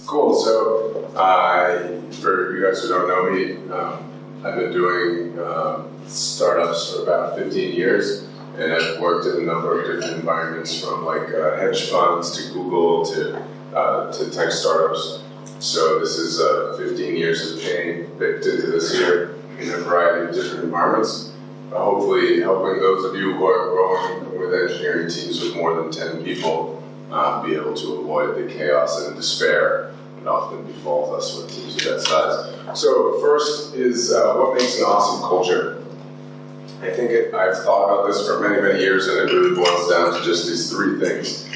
Cool. So, for you guys who don't know me, I've been doing startups for about 15 years, and I've worked in a number of different environments, from like hedge funds to Google to tech startups. So this is 15 years of pain baked into this year in a variety of different environments. Hopefully helping those of you who are growing with engineering teams with more than 10 people be able to avoid the chaos and despair that often befalls us with teams of that size. So first is what makes an awesome culture. I think I've thought about this for many, many years, and it really boils down to just these three things.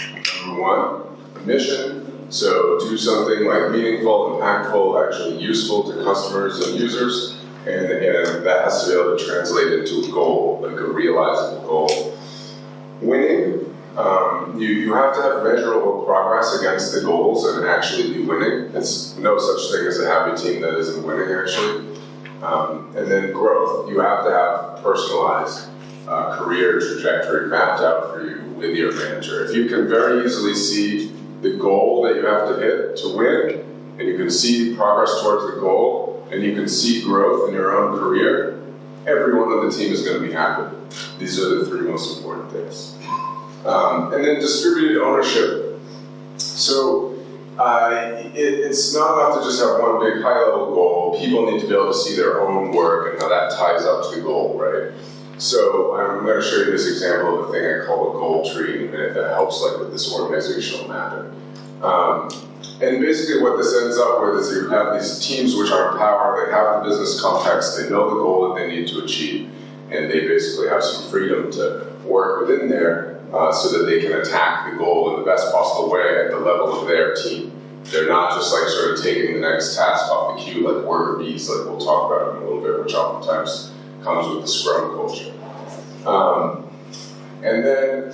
Number one, a mission. So do something like meaningful, impactful, actually useful to customers and users, and that has to be able to translate into a goal, like a realizable goal. Winning. You have to have measurable progress against the goals and actually be winning. There's no such thing as a happy team that isn't winning, actually. And then growth. You have to have personalized career trajectory mapped out for you with your manager. If you can very easily see the goal that you have to hit to win, and you can see progress towards the goal, and you can see growth in your own career, everyone on the team is going to be happy. These are the three most important things. And then distributed ownership. So it's not enough to just have one big high-level goal. People need to be able to see their own work and how that ties up to the goal, right? So I'm going to show you this example of a thing I call a goal tree, and that helps like with this organizational mapping. And basically what this ends up with is you have these teams which are empowered, they have the business context, they know the goal that they need to achieve, and they basically have some freedom to work within there so that they can attack the goal in the best possible way at the level of their team. They're not just like sort of taking the next task off the queue like worker bees, like we'll talk about in a little bit, which oftentimes comes with the Scrum culture. And then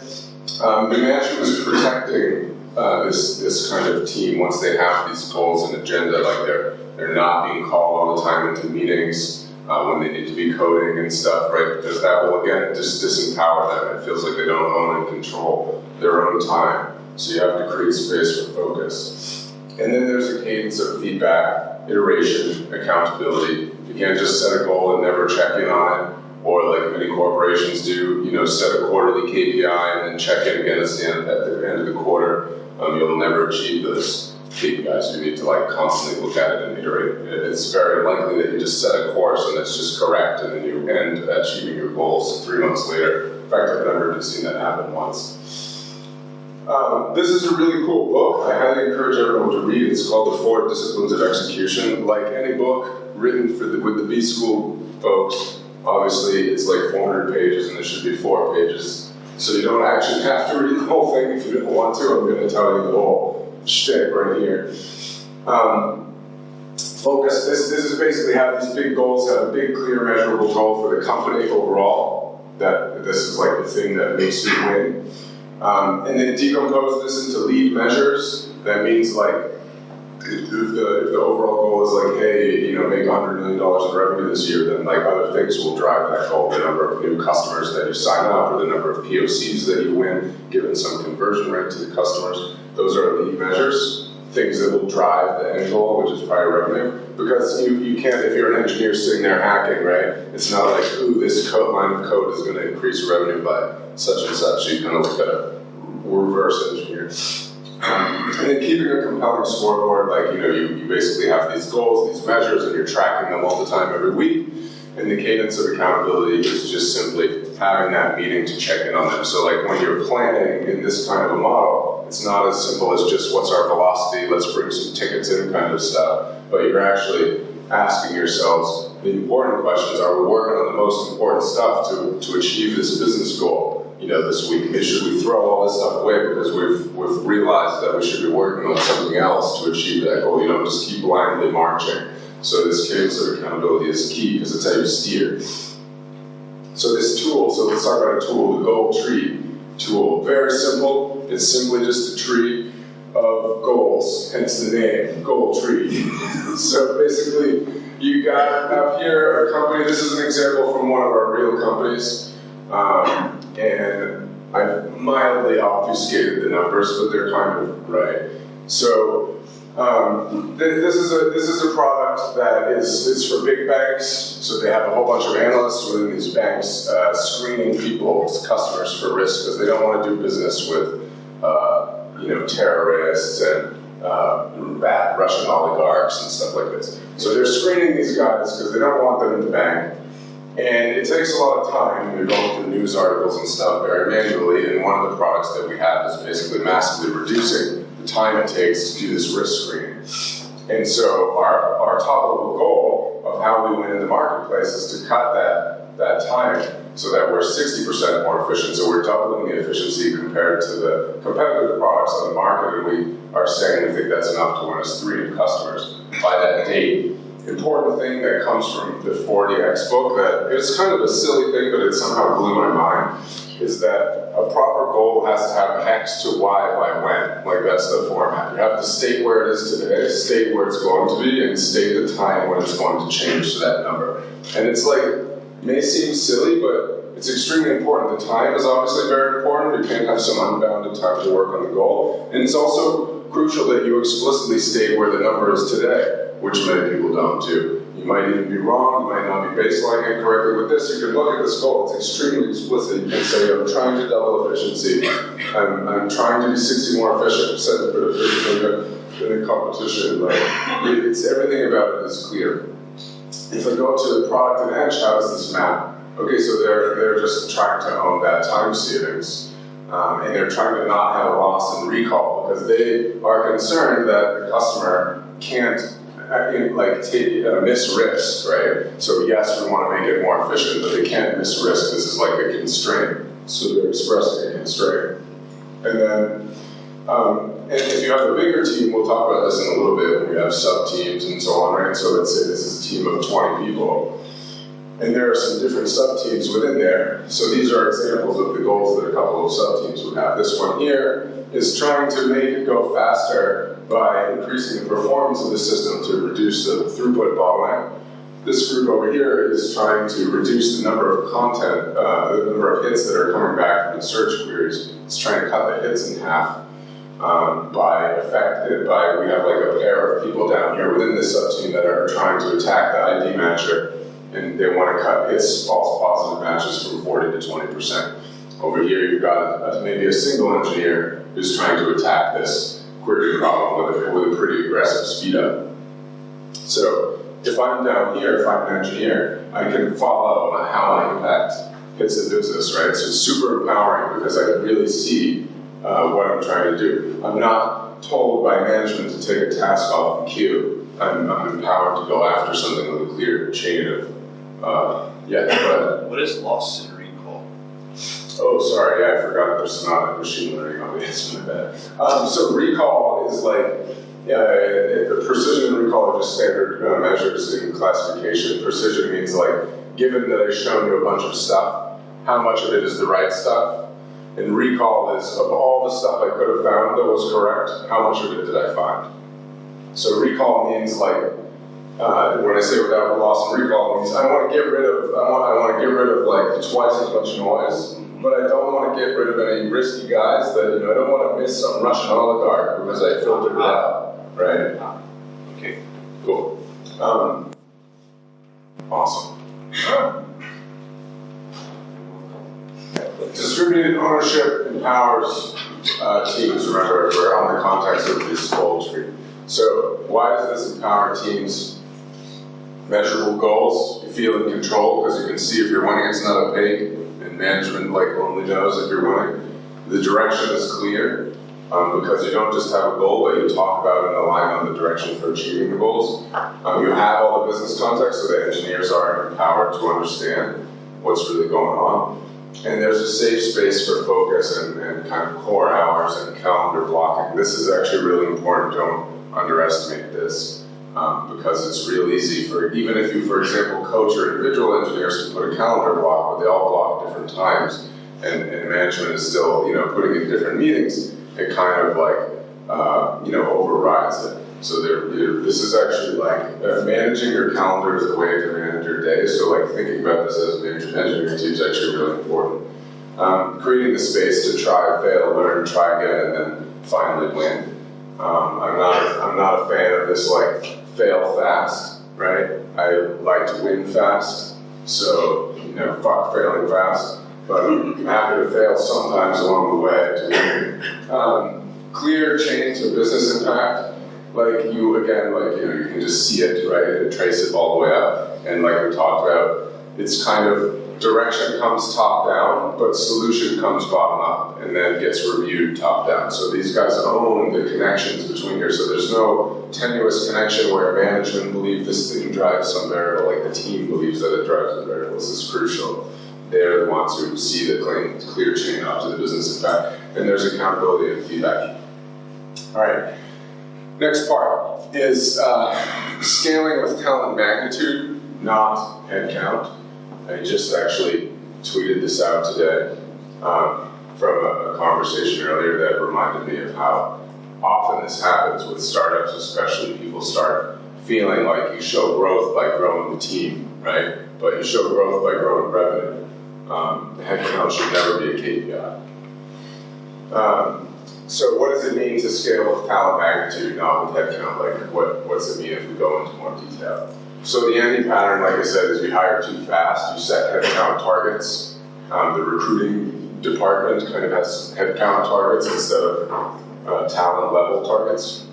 the management is protecting this kind of team once they have these goals and agenda, like they're not being called all the time into meetings when they need to be coding and stuff, right? Because that will again just disempower them. It feels like they don't own and control their own time. So you have to create space for focus. And then there's a cadence of feedback, iteration, accountability. You can't just set a goal and never check in on it, or like many corporations do, set a quarterly KPI and then check in again at the end of the quarter. You'll never achieve those KPIs. You need to like constantly look at it and iterate. It's very likely that you just set a course and it's just correct, and then you end achieving your goals 3 months later. In fact, I've never even seen that happen once. This is a really cool book. I highly encourage everyone to read. It's called The 4 Disciplines of Execution. Like any book written with the B School folks, obviously it's like 400 pages and there should be 4 pages. So you don't actually have to read the whole thing if you don't want to. I'm going to tell you the whole shtick right here. Focus. This is basically have these big goals, have a big, clear, measurable goal for the company overall. That this is like the thing that makes you win. And then decompose this into lead measures. That means like if the overall goal is like, hey, make $100 million in revenue this year, then like other things will drive that goal. The number of new customers that you sign up, or the number of POCs that you win, given some conversion rate to the customers. Those are lead measures, things that will drive the end goal, which is probably revenue. Because you can't, if you're an engineer sitting there hacking, right? It's not like, ooh, this line of code is going to increase revenue by such and such. You kind of look at a reverse engineer. And then keeping a compelling scoreboard, like, you basically have these goals, these measures, and you're tracking them all the time every week. And the cadence of accountability is just simply having that meeting to check in on them. So like when you're planning in this kind of a model, it's not as simple as just what's our velocity, let's bring some tickets in kind of stuff. But you're actually asking yourselves the important questions. Are we working on the most important stuff to achieve this business goal? This week, should we throw all this stuff away because we've realized that we should be working on something else to achieve that goal? You don't just keep blindly marching. So this cadence of accountability is key because it's how you steer. So this tool, so let's talk about a tool, the goal tree tool. Very simple. It's simply just a tree of goals, hence the name, goal tree. So basically, you got up here a company. This is an example from one of our real companies. And I've mildly obfuscated the numbers, but they're kind of right. So This is a product that is for big banks, so they have a whole bunch of analysts within these banks screening people's customers for risk because they don't want to do business with terrorists and bad Russian oligarchs and stuff like this. So they're screening these guys because they don't want them in the bank. And it takes a lot of time. You're going through news articles and stuff very manually, and one of the products that we have is basically massively reducing the time it takes to do this risk screening. And so our top-level goal of how we win in the marketplace is to cut that time so that we're 60% more efficient. So we're doubling the efficiency compared to the competitive products on the market, and we are saying we think that's enough to win us 3 new customers by that date. Important thing that comes from the 40X book, that it's kind of a silly thing, but it somehow blew my mind, is that a proper goal has to have X to Y by when. Like, that's the format. You have to state where it is today, state where it's going to be, and state the time when it's going to change to that number. And it's like, may seem silly, but it's extremely important. The time is obviously very important. You can't have some unbounded time to work on the goal. And it's also crucial that you explicitly state where the number is today, which many people don't do. You might even be wrong, you might not be baselining it correctly. With this, you can look at this goal, it's extremely explicit. You can say, I'm trying to double efficiency, I'm trying to be 60 more efficient, set for the competition. Like, it's everything about it is clear. If I go to the product and edge, how does this map? Okay, so they're just trying to own that time savings. And they're trying to not have a loss and recall because they are concerned that the customer can't miss risk, right? So yes, we want to make it more efficient, but they can't miss risk. This is like a constraint. So they're expressing a constraint. And then, and if you have a bigger team, we'll talk about this in a little bit when you have sub-teams and so on, right? So let's say this is a team of 20 people. And there are some different sub-teams within there. So these are examples of the goals that a couple of sub-teams would have. This one here is trying to make it go faster by increasing the performance of the system to reduce the throughput bottleneck. This group over here is trying to reduce the number of content, the number of hits that are coming back from the search queries. It's trying to cut the hits in half we have like a pair of people down here within this sub-team that are trying to attack the ID matcher, and they want to cut its false positive matches from 40 to 20%. Over here, you've got maybe a single engineer who's trying to attack this query problem with a pretty aggressive speed up. So if I'm down here, if I'm an engineer, I can follow on how my impact hits the business, right? So it's super empowering because I can really see what I'm trying to do. I'm not told by management to take a task off the queue. I'm empowered to go after something with a clear chain of, What is loss and recall? Oh, sorry, I forgot there's not a machine learning on the instrument bed. So recall is like, the precision and recall are just standard measures in classification. Precision means like, given that I've shown you a bunch of stuff, how much of it is the right stuff? And recall is, of all the stuff I could have found that was correct, how much of it did I find? So recall means like, when I say without loss and recall, it means I want to get rid of like twice as much noise, but I don't want to get rid of any risky guys that, I don't want to miss some Russian oligarch because I filtered it out, right? Okay, cool. Awesome. Distributed ownership empowers teams. Remember, we're on the context of this goal tree. So why does this empower teams? Measurable goals. You feel in control because you can see if you're winning. It's not opaque, and management only knows if you're winning. The direction is clear because you don't just have a goal, but you talk about and align on the direction for achieving the goals. You have all the business context, so the engineers are empowered to understand what's really going on. And there's a safe space for focus and kind of core hours and calendar blocking. This is actually really important. Don't underestimate this because it's real easy for, even if you, for example, coach your individual engineers to put a calendar block where they all block different times and management is still, putting in different meetings, it kind of overrides it. So this is actually like managing your calendar is the way to manage your day. So like thinking about this as an engineering team is actually really important. Creating the space to try, fail, learn, try again, and then finally win. I'm not a fan of this like fail fast, right? I like to win fast, so fuck failing fast. But I'm happy to fail sometimes along the way to win. Clear chains of business impact, like you can just see it, right, and trace it all the way up. And like we talked about, it's kind of direction comes top down, but solution comes bottom up and then gets reviewed top down. So these guys own the connections between here. So there's no tenuous connection where management believes this thing drives some variable, like the team believes that it drives the variable. This is crucial. They're the ones who see the clear chain up to the business impact, and there's accountability and feedback. All right, next part is scaling with talent magnitude, not headcount. I just actually tweeted this out today from a conversation earlier that reminded me of how often this happens with startups, especially. People start feeling like you show growth by growing the team, right? But you show growth by growing revenue. The headcount should never be a KPI. So what does it mean to scale with talent magnitude, not with headcount? Like, what's it mean if we go into more detail? So the ending pattern, like I said, is you hire too fast, you set headcount targets. The recruiting department kind of has headcount targets instead of talent level targets.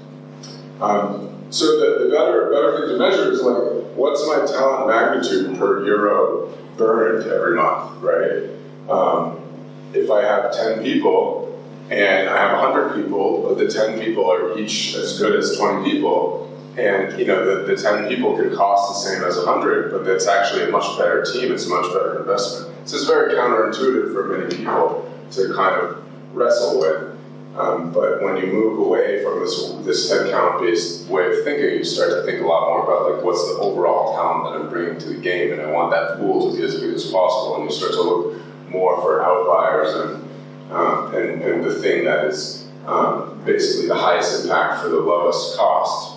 So the better thing to measure is like, what's my talent magnitude per euro burned every month, right? If I have 10 people and I have 100 people, but the 10 people are each as good as 20 people, and the 10 people can cost the same as 100, but that's actually a much better team, it's a much better investment. This is very counterintuitive for many people to kind of wrestle with. But when you move away from this headcount-based way of thinking, you start to think a lot more about like, what's the overall talent that I'm bringing to the game, and I want that pool to be as big as possible. And you start to look more for outliers and the thing that is basically the highest impact for the lowest cost.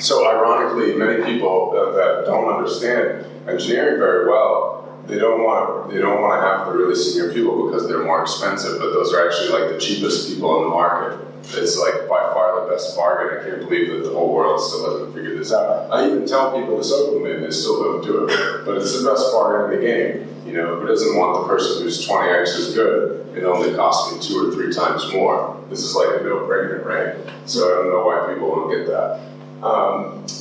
So ironically, many people that don't understand engineering very well, they don't want to have the really senior people because they're more expensive, but those are actually like the cheapest people on the market. It's like by far the best bargain. I can't believe that the whole world still hasn't figured this out. I even tell people this openly and they still don't do it. But it's the best bargain in the game. Who doesn't want the person who's 20x as good? It only costs me 2 or 3 times more. This is like a no-brainer, right? So I don't know why people don't get that.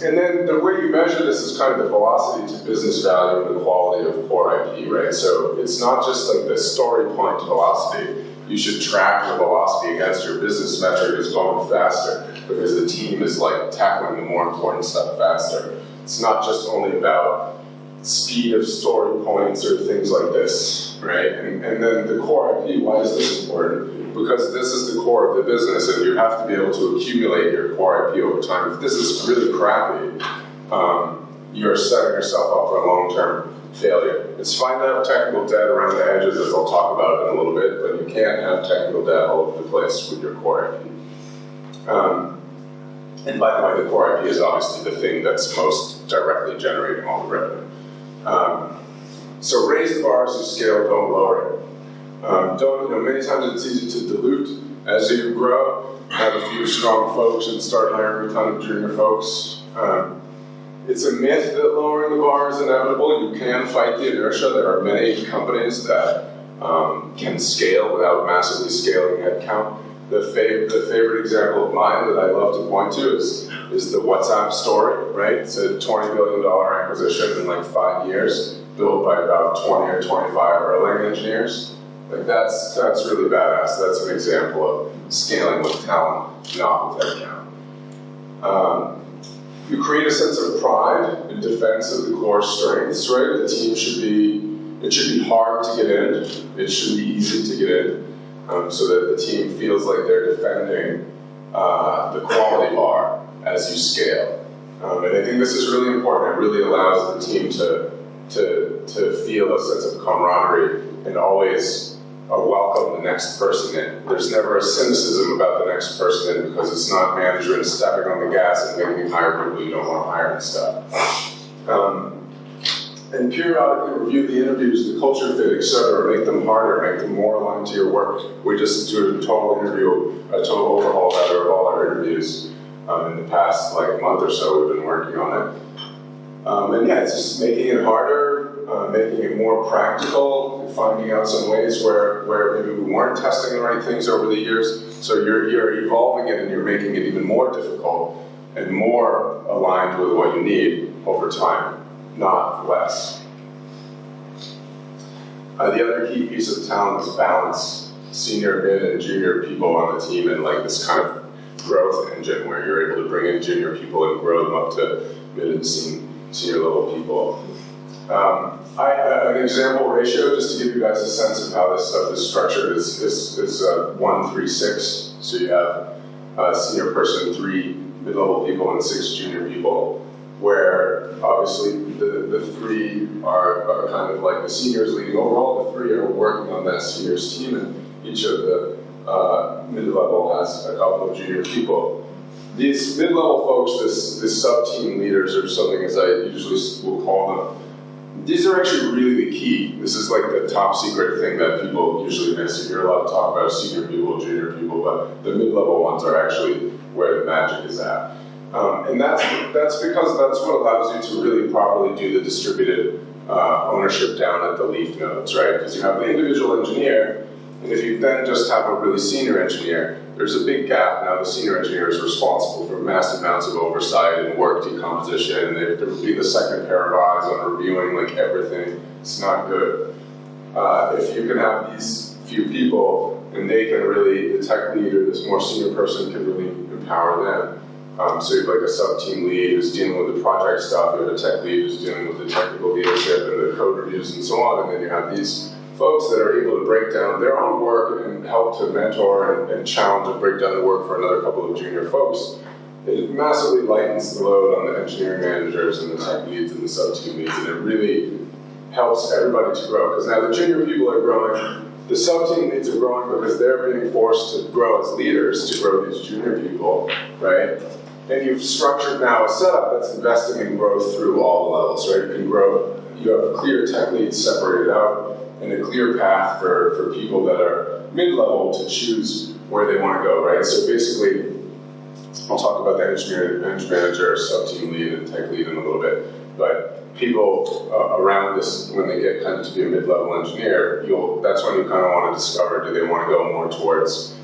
And then the way you measure this is kind of the velocity to business value and the quality of core IP, right? So it's not just like the story point velocity. You should track the velocity against your business metric is going faster because the team is like tackling the more important stuff faster. It's not just only about speed of story points or things like this, right? And then the core IP, why is this important? Because this is the core of the business, and you have to be able to accumulate your core IP over time. If this is really crappy, you're setting yourself up for a long-term failure. It's fine to have technical debt around the edges, as I'll talk about in a little bit, but you can't have technical debt all over the place with your core IP. And by the way, the core IP is obviously the thing that's most directly generating all the revenue. So raise the bar as you scale, don't lower it. Many times it's easy to dilute as you grow, have a few strong folks and start hiring a ton of junior folks. It's a myth that lowering the bar is inevitable. You can fight the inertia. There are many companies that can scale without massively scaling headcount. The favorite example of mine that I love to point to is the WhatsApp story, right? It's a $20 billion acquisition in like 5 years, built by about 20 or 25 Erlang engineers. Like that's really badass. That's an example of scaling with talent, not with headcount. You create a sense of pride in defense of the core strengths, right? The team should be hard to get in. It should be easy to get in. So that the team feels like they're defending the quality bar as you scale. And I think this is really important. It really allows the team to feel a sense of camaraderie and always welcome the next person in. There's never a cynicism about the next person in because it's not management stepping on the gas and making you hire people you don't want to hire and stuff. and periodically review the interviews, the culture fit, etc., make them harder, make them more aligned to your work. We just did a total overhaul rather, of all our interviews in the past month or so. We've been working on it. And yeah, it's just making it harder, making it more practical, finding out some ways where maybe we weren't testing the right things over the years. So you're evolving it and you're making it even more difficult and more aligned with what you need over time, not less. The other key piece of talent is balance. Senior, mid, and junior people on the team, and this kind of growth engine where you're able to bring in junior people and grow them up to mid and senior level people. An example ratio, just to give you guys a sense of how this stuff is structured, is 1:3:6. So you have a senior person, 3 mid-level people, and 6 junior people, where obviously the 3 are kind of like the seniors leading overall. The 3 are working on that seniors team, and each of the mid-level has a couple of junior people. These mid-level folks, this sub-team leaders or something as I usually will call them, these are actually really the key. This is the top secret thing that people usually miss. You hear a lot of talk about senior people, junior people, but the mid-level ones are actually where the magic is at. And that's because that's what allows you to really properly do the distributed ownership down at the leaf nodes, right? Because you have the individual engineer, and if you then just have a really senior engineer, there's a big gap. Now the senior engineer is responsible for massive amounts of oversight and work decomposition. There would be the second pair of eyes on reviewing everything. It's not good. If you can have these few people, and they can really, the tech lead or this more senior person can really empower them. So you have a sub-team lead who's dealing with the project stuff, you have a tech lead who's dealing with the technical leadership and the code reviews and so on, and then you have these folks that are able to break down their own work and help to mentor and challenge and break down the work for another couple of junior folks. It massively lightens the load on the engineering managers and the tech leads and the sub-team leads, and it really helps everybody to grow. Because now the junior people are growing, the sub-team leads are growing because they're being forced to grow as leaders to grow these junior people, right? And you've structured now a setup that's investing in growth through all the levels, right? You can grow, you have clear tech leads separated out, and a clear path for people that are mid-level to choose where they want to go, right? So basically, I'll talk about the engineer manager, sub-team lead, and tech lead in a little bit, but people around this, when they get kind of to be a mid-level engineer, that's when you kind of want to discover, do they want to go more towards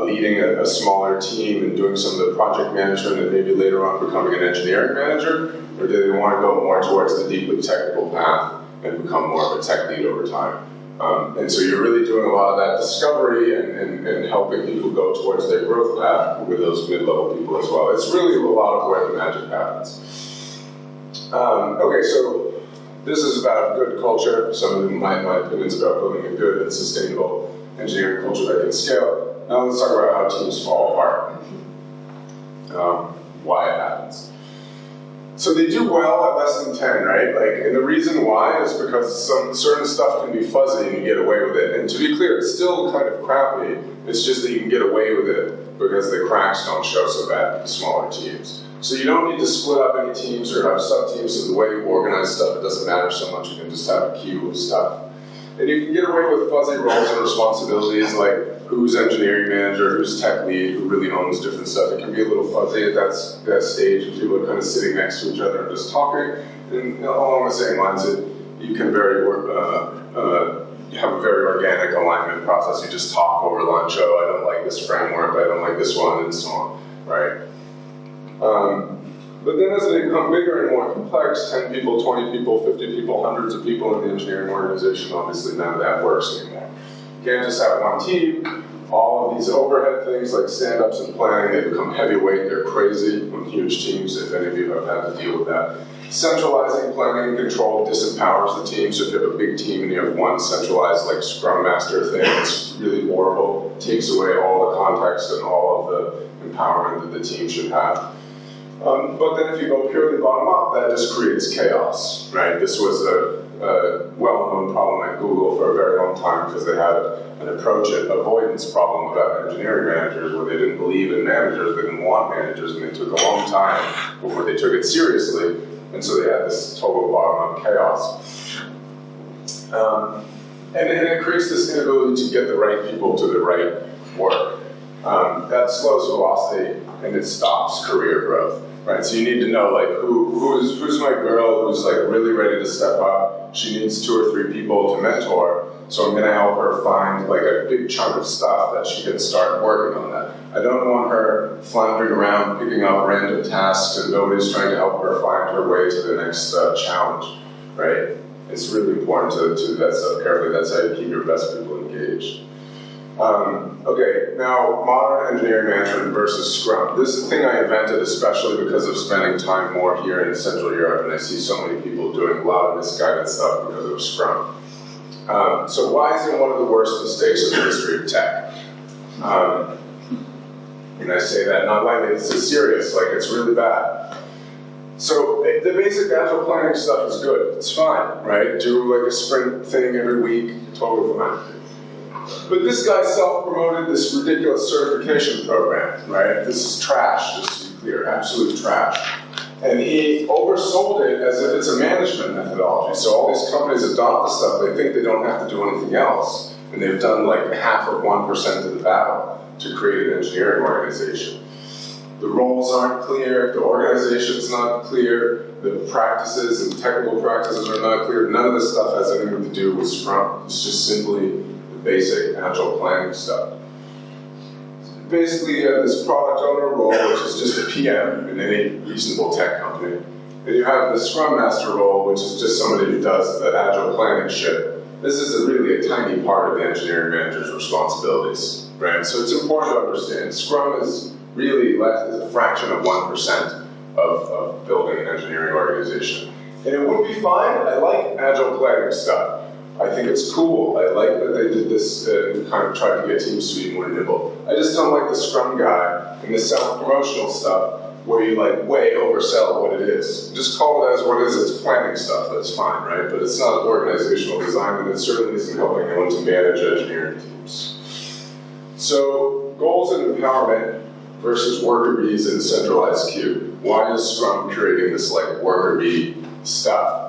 leading a smaller team and doing some of the project management and maybe later on becoming an engineering manager, or do they want to go more towards the deeply technical path and become more of a tech lead over time? And so you're really doing a lot of that discovery and helping people go towards their growth path with those mid-level people as well. It's really a lot of where the magic happens. Okay, so this is about good culture. Some of my opinions about building a good and sustainable engineering culture that can scale. Now let's talk about how teams fall apart. Why it happens. So they do well at less than 10, right? And the reason why is because some certain stuff can be fuzzy and you get away with it. And to be clear, it's still kind of crappy. It's just that you can get away with it because the cracks don't show so bad in the smaller teams. So you don't need to split up any teams or have sub-teams, so the way you organize stuff, it doesn't matter so much. You can just have a queue of stuff. And you can get away with fuzzy roles and responsibilities like who's engineering manager, who's tech lead, who really owns different stuff. It can be a little fuzzy at that stage, and people are kind of sitting next to each other and just talking. And along the same lines, you can have a very organic alignment process. You just talk over lunch. Oh, I don't like this framework. I don't like this one, and so on, right? But then as they become bigger and more complex, 10 people, 20 people, 50 people, hundreds of people in the engineering organization, obviously none of that works anymore. You can't just have one team. All of these overhead things like stand-ups and planning, they become heavyweight, they're crazy on huge teams, if any of you have had to deal with that. Centralizing planning and control disempowers the team, so if you have a big team and you have one centralized Scrum Master thing, it's really horrible. It takes away all the context and all of the empowerment that the team should have. But then if you go purely bottom up, that just creates chaos, right? This was a well-known problem at Google for a very long time because they had an approach and avoidance problem about engineering managers where they didn't believe in managers, they didn't want managers, and they took a long time before they took it seriously. And so they had this total bottom-up chaos. And it creates this inability to get the right people to the right work. That slows velocity and it stops career growth, right? So you need to know, like, who's my girl who's like really ready to step up. She needs 2 or 3 people to mentor, so I'm gonna help her find like a big chunk of stuff that she can start working on that. I don't want her floundering around picking up random tasks and nobody's trying to help her find her way to the next challenge, right? It's really important to do that stuff carefully. That's how you keep your best people engaged. Okay, now modern engineering management versus Scrum. This is the thing I invented especially because of spending time more here in Central Europe, and I see so many people doing a lot of misguided stuff because of Scrum. So why is it one of the worst mistakes in the history of tech? And I say that not lightly, it's serious, like it's really bad. So the basic agile planning stuff is good, it's fine, right? Do like a sprint thing every week, totally fine. But this guy self-promoted this ridiculous certification program, right? This is trash, just to be clear, absolute trash. And he oversold it as if it's a management methodology. So all these companies adopt the stuff, they think they don't have to do anything else. And they've done like half of 1% of the battle to create an engineering organization. The roles aren't clear, the organization's not clear, the practices and technical practices are not clear. None of this stuff has anything to do with Scrum. It's just simply the basic agile planning stuff. Basically, you have this product owner role, which is just a PM in any reasonable tech company. And you have the Scrum Master role, which is just somebody who does the agile planning shit. This is really a tiny part of the engineering manager's responsibilities, right? So it's important to understand. Scrum is really less is a fraction of 1% of building an engineering organization. And it would be fine. I like agile planning stuff. I think it's cool. I like that they did this and kind of tried to get teams to be more nimble. I just don't like the Scrum guy and the self-promotional stuff where you like way oversell what it is. Just call it as what it is. It's planning stuff. That's fine, right? But it's not organizational design, and it certainly isn't helping anyone to manage engineering teams. So goals and empowerment versus worker bees and centralized queue. Why is Scrum creating this like worker bee stuff?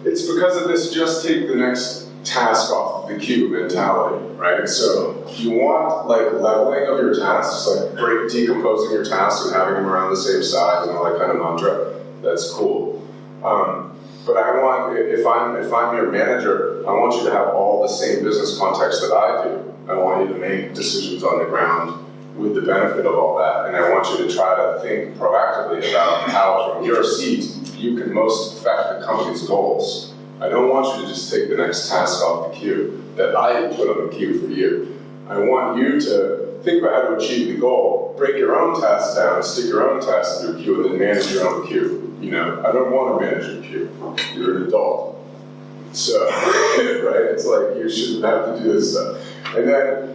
It's because of this just take the next task off of the queue mentality, right? So you want like leveling of your tasks, like decomposing your tasks and having them around the same size and all that kind of mantra. That's cool. But I want, if I'm your manager, I want you to have all the same business context that I do. I want you to make decisions on the ground with the benefit of all that, and I want you to try to think proactively about how, from your seat, you can most affect the company's goals. I don't want you to just take the next task off the queue that I put on the queue for you. I want you to think about how to achieve the goal, break your own tasks down, stick your own tasks in your queue, and then manage your own queue. You know, I don't want to manage your queue. You're an adult. So, right? It's like you shouldn't have to do this stuff. And then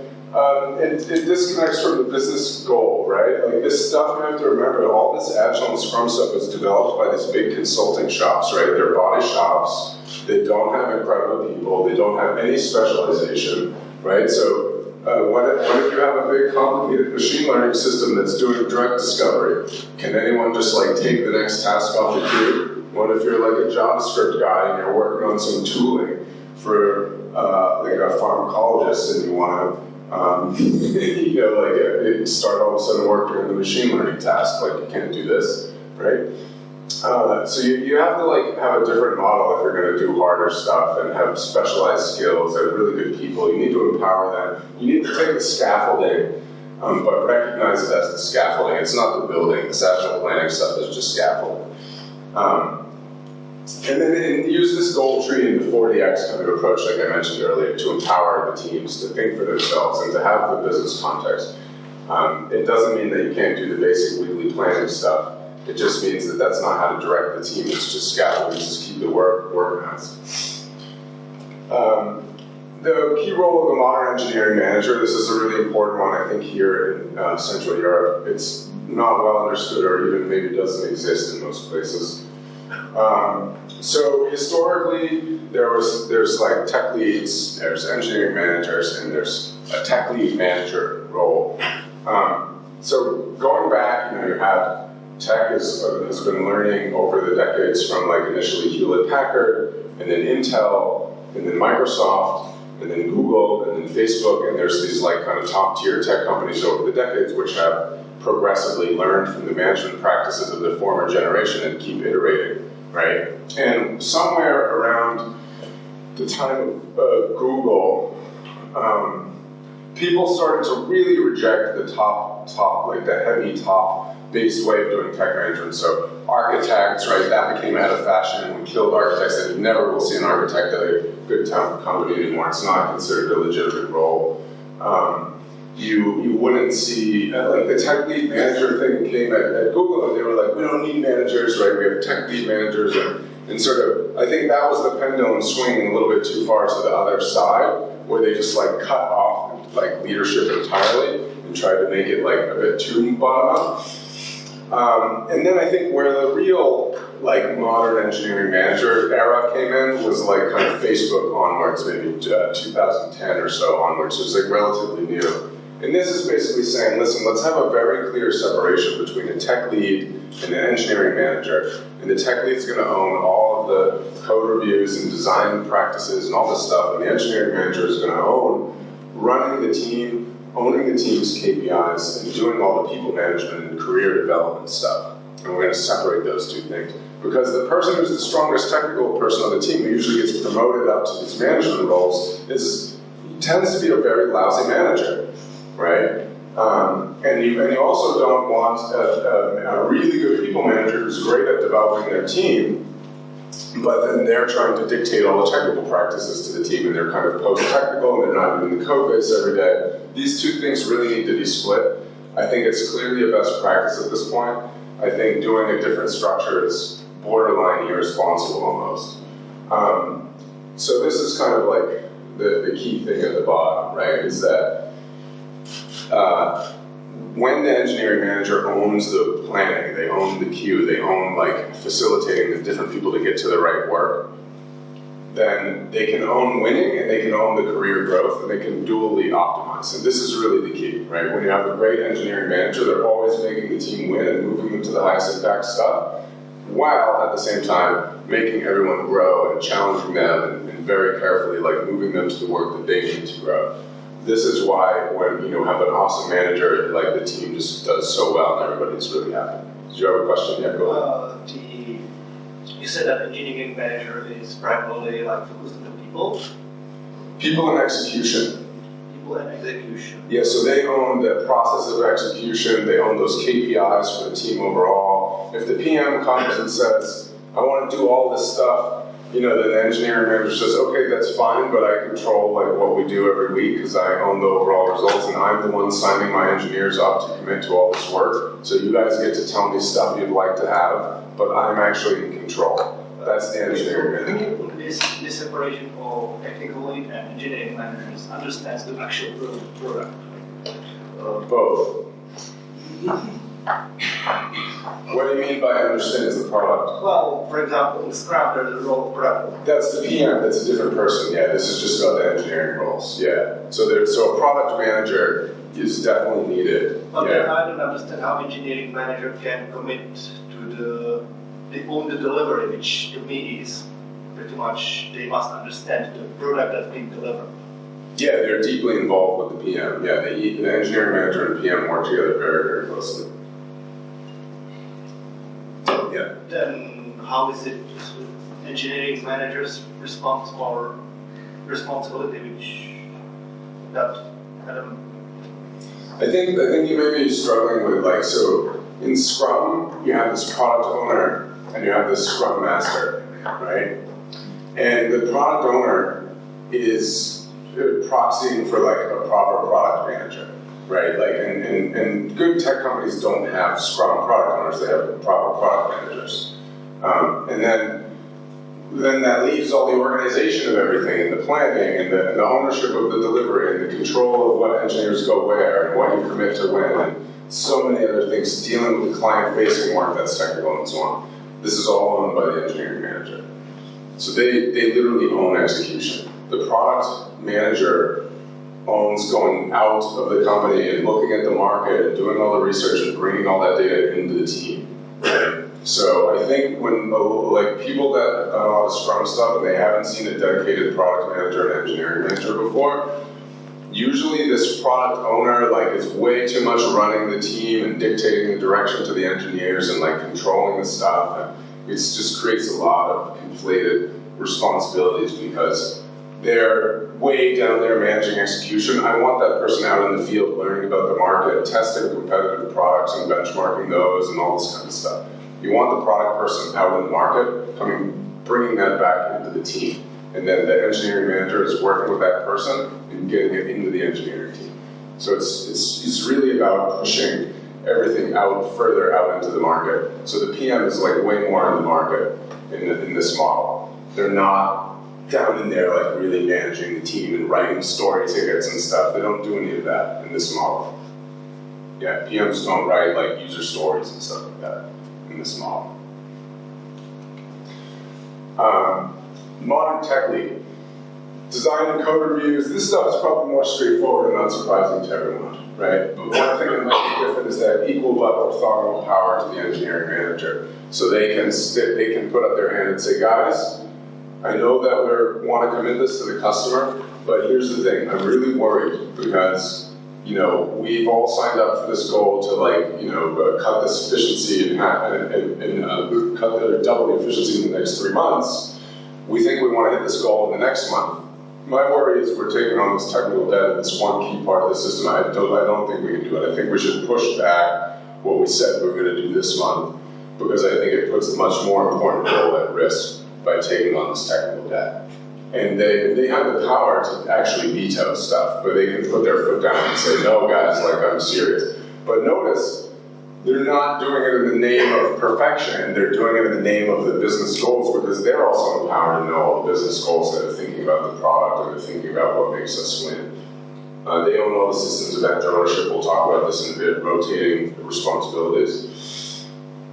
it disconnects from the business goal, right? Like this stuff, you have to remember, all this Agile and Scrum stuff is developed by these big consulting shops, right? They're body shops. They don't have incredible people. They don't have any specialization, right? So what if you have a big complicated machine learning system that's doing drug discovery? Can anyone just like take the next task off the queue? What if you're like a JavaScript guy and you're working on some tooling for like a pharmacologist and you want to you know, like start all of a sudden working on the machine learning task, like you can't do this, right? So you have to like have a different model if you're going to do harder stuff and have specialized skills and really good people. You need to empower them. You need to take the scaffolding, but recognize it as the scaffolding. It's not the building. This agile planning stuff is just scaffolding. And then use this goal tree and the 40X kind of approach, like I mentioned earlier, to empower the teams to think for themselves and to have the business context. It doesn't mean that you can't do the basic weekly planning stuff. It just means that that's not how to direct the team. It's just scaffolding, just keep the work organized. The key role of the modern engineering manager, this is a really important one, I think, here in Central Europe. It's not well understood, or even maybe doesn't exist in most places. So historically, there's like tech leads, there's engineering managers, and there's a tech lead manager role. So going back, you had tech has been learning over the decades from like initially Hewlett-Packard, and then Intel, and then Microsoft, and then Google, and then Facebook, and there's these like kind of top tier tech companies over the decades which have progressively learned from the management practices of the former generation and keep iterating, right? And somewhere around the time of Google, people started to really reject the like the heavy top-based way of doing tech management. So architects, right, that became out of fashion. We killed architects, and you never will see an architect at a good company anymore. It's not considered a legitimate role. You wouldn't see, like the tech lead manager thing came at Google, and they were like, we don't need managers, right? We have tech lead managers, and sort of, I think that was the pendulum swinging a little bit too far to the other side, where they just like cut off like leadership entirely and tried to make it like a bit too bottom up. And then I think where the real like modern engineering manager era came in was like kind of Facebook onwards, maybe 2010 or so onwards. So it's like relatively new. And this is basically saying, listen, let's have a very clear separation between a tech lead and an engineering manager. And the tech lead is going to own all of the code reviews and design practices and all this stuff. And the engineering manager is going to own running the team, owning the team's KPIs, and doing all the people management and career development stuff. And we're going to separate those two things. Because the person who's the strongest technical person on the team, who usually gets promoted up to these management roles, tends to be a very lousy manager. Right? And you also don't want a really good people manager who's great at developing their team, but then they're trying to dictate all the technical practices to the team, and they're kind of post-technical, and they're not doing the code base every day. These two things really need to be split. I think it's clearly a best practice at this point. I think doing a different structure is borderline irresponsible almost. So this is kind of like the key thing at the bottom, right, is that when the engineering manager owns the planning, they own the queue, they own like facilitating the different people to get to the right work, then they can own winning and they can own the career growth and they can dually optimize. And this is really the key, right? When you have a great engineering manager, they're always making the team win and moving them to the highest impact stuff, while at the same time making everyone grow and challenging them and very carefully like moving them to the work that they need to grow. This is why when you have an awesome manager, like the team just does so well and everybody's really happy. Did you have a question? Yeah, go ahead. You said that engineering manager is primarily like focused on the people. People and execution. People and execution. Yeah, so they own the process of execution. They own those KPIs for the team overall. If the PM comes and says, "I want to do all this stuff," then the engineering manager says, okay, that's fine, but I control like what we do every week because I own the overall results and I'm the one signing my engineers up to commit to all this work. So you guys get to tell me stuff you'd like to have, but I'm actually in control. That's the engineering manager. This separation of technical lead and engineering managers understands the actual product. Both. What do you mean by understands the product? Well, for example, in Scrum, there's a role of product. That's the PM, that's a different person, yeah. This is just about the engineering roles, yeah. So a product manager is definitely needed. But then I don't understand how engineering manager can commit to they own the delivery, which to me is pretty much, they must understand the product that's being delivered. Yeah, they're deeply involved with the PM. Yeah, the engineering manager and PM work together very, very closely. Yeah. Then how is it engineering managers' responsibility, which that I don't. I think you may be struggling with so in Scrum you have this product owner and you have this Scrum master, right? And the product owner is proxying for like a proper product manager. Right, and good tech companies don't have Scrum product owners; they have proper product managers. And then that leaves all the organization of everything, and the planning, and the ownership of the delivery, and the control of what engineers go where, and what you commit to when, and so many other things, dealing with the client-facing work that's technical and so on. This is all owned by the engineering manager. So they literally own execution. The product manager owns going out of the company and looking at the market and doing all the research and bringing all that data into the team, Right? So I think when like people that have done all the Scrum stuff and they haven't seen a dedicated product manager and engineering manager before, usually this product owner like is way too much running the team and dictating the direction to the engineers and like controlling the stuff. And it just creates a lot of conflated responsibilities because they're way down there managing execution. I want that person out in the field learning about the market, testing competitive products and benchmarking those and all this kind of stuff. You want the product person out in the market, bringing that back into the team. And then the engineering manager is working with that person and getting it into the engineering team. So it's really about pushing everything out, further out into the market. So the PM is like way more in the market in this model. They're not down in there like really managing the team and writing story tickets and stuff. They don't do any of that in this model. Yeah, PMs don't write like user stories and stuff like that in this model. Modern tech lead. Design and code reviews. This stuff is probably more straightforward and not surprising to everyone, right? But one thing that might be different is that equal level of orthogonal power to the engineering manager. So they can put up their hand and say, guys, I know that we want to commit this to the customer, but here's the thing, I'm really worried because, you know, we've all signed up for this goal to like, you know, cut this efficiency and double the efficiency in the next 3 months. We think we want to hit this goal in the next month. My worry is we're taking on this technical debt in this one key part of the system. I don't think we can do it. I think we should push back what we said we were going to do this month because I think it puts a much more important goal at risk by taking on this technical debt. And they have the power to actually veto stuff, but they can put their foot down and say, no guys, like I'm serious. But notice, they're not doing it in the name of perfection, they're doing it in the name of the business goals because they're also empowered to know all the business goals that are thinking about the product and they're thinking about what makes us win. They own all the systems of vendor ownership, we'll talk about this in a bit, rotating the responsibilities.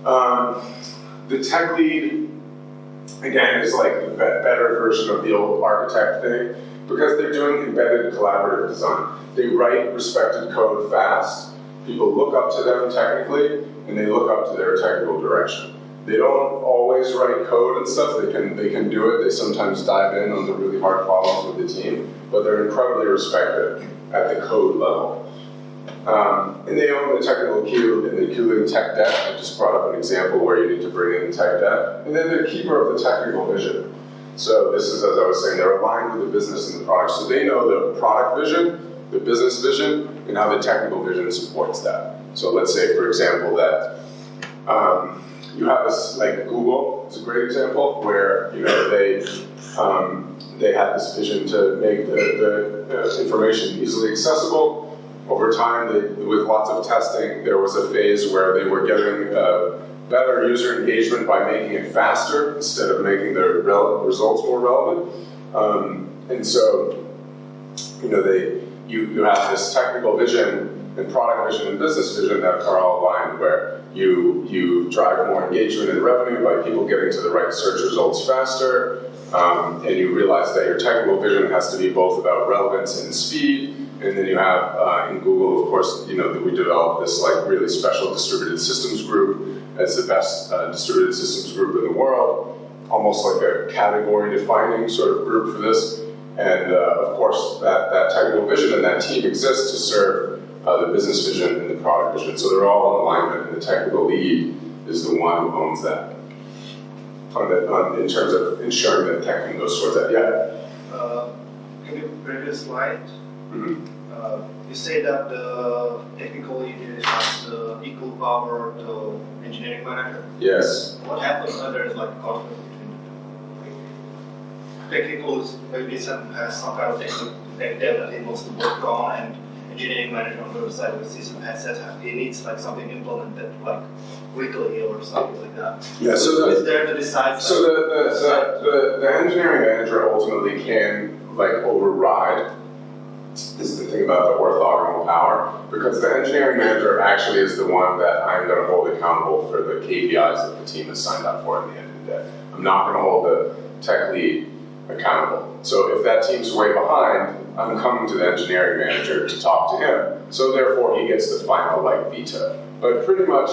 The tech lead, again, is like the better version of the old architect thing because they're doing embedded collaborative design. They write respected code fast. People look up to them technically, and they look up to their technical direction. They don't always write code and stuff. They can do it. They sometimes dive in on the really hard problems with the team, but they're incredibly respected at the code level. And they own the technical queue and the queuing tech debt. I just brought up an example where you need to bring in tech debt. And then they're keeper of the technical vision. So this is, as I was saying, they're aligned with the business and the product. So they know the product vision, the business vision, and how the technical vision supports that. So let's say, for example, that you have this, like Google is a great example, where you know they had this vision to make the information easily accessible. Over time, with lots of testing, there was a phase where they were getting better user engagement by making it faster instead of making the results more relevant. And so, you know, you have this technical vision and product vision and business vision that are all aligned, where you drive more engagement and revenue by people getting to the right search results faster, and you realize that your technical vision has to be both about relevance and speed. And then you have, in Google, of course, you know, that we developed this like really special distributed systems group as the best distributed systems group in the world, almost like a category defining sort of group for this. And of course, that technical vision and that team exists to serve the business vision and the product vision. So they're all in alignment, and the technical lead is the one who owns that in terms of ensuring that tech can go towards that. Yeah? Can you previous slide? Mm-hmm. You say that the technical lead has the equal power to engineering manager. Yes. What happens when there is like a conflict between the two? Technical is maybe has some kind of technical tech debt that he wants to work on, and engineering manager on the other side of the system says he needs like something implemented like quickly or something like that. Yeah. So who is there to decide? So the engineering manager ultimately can like override. This is the thing about the orthogonal power, because the engineering manager actually is the one that I'm going to hold accountable for the KPIs that the team has signed up for at the end of the day. I'm not going to hold the tech lead accountable. So if that team's way behind, I'm coming to the engineering manager to talk to him. So therefore he gets the final veto. But pretty much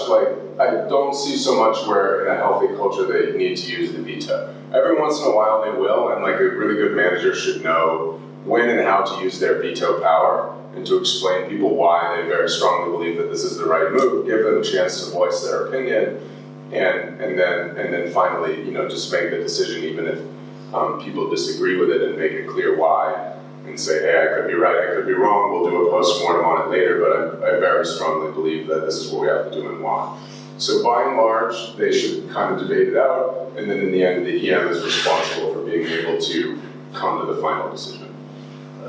I don't see so much where in a healthy culture they need to use the veto. Every once in a while they will, and a really good manager should know when and how to use their veto power and to explain to people why they very strongly believe that this is the right move, give them a chance to voice their opinion, and then finally, just make the decision even if people disagree with it, and make it clear why, and say, hey, I could be right, I could be wrong, we'll do a post-mortem on it later, but I very strongly believe that this is what we have to do and why. So by and large, they should kind of debate it out, and then in the end, the EM is responsible for being able to come to the final decision.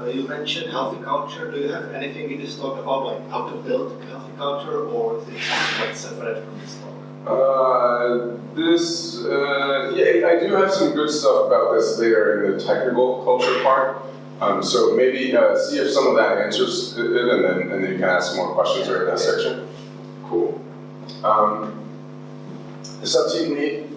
You mentioned healthy culture. Do you have anything in this talk about how to build healthy culture, or is it something separate from this talk? I do have some good stuff about this later in the technical culture part. So maybe see if some of that answers it, and then you can ask some more questions right in that section. Cool. The sub-team lead.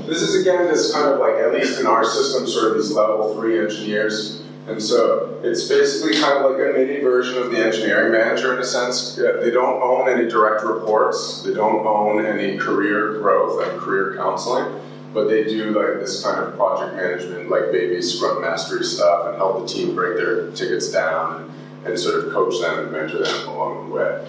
This is again this kind of at least in our system, sort of these level 3 engineers. And so it's basically kind of like a mini version of the engineering manager in a sense. They don't own any direct reports. They don't own any career growth and career counseling, but they do this kind of project management, baby Scrum mastery stuff, and help the team break their tickets down and sort of coach them and mentor them along the way.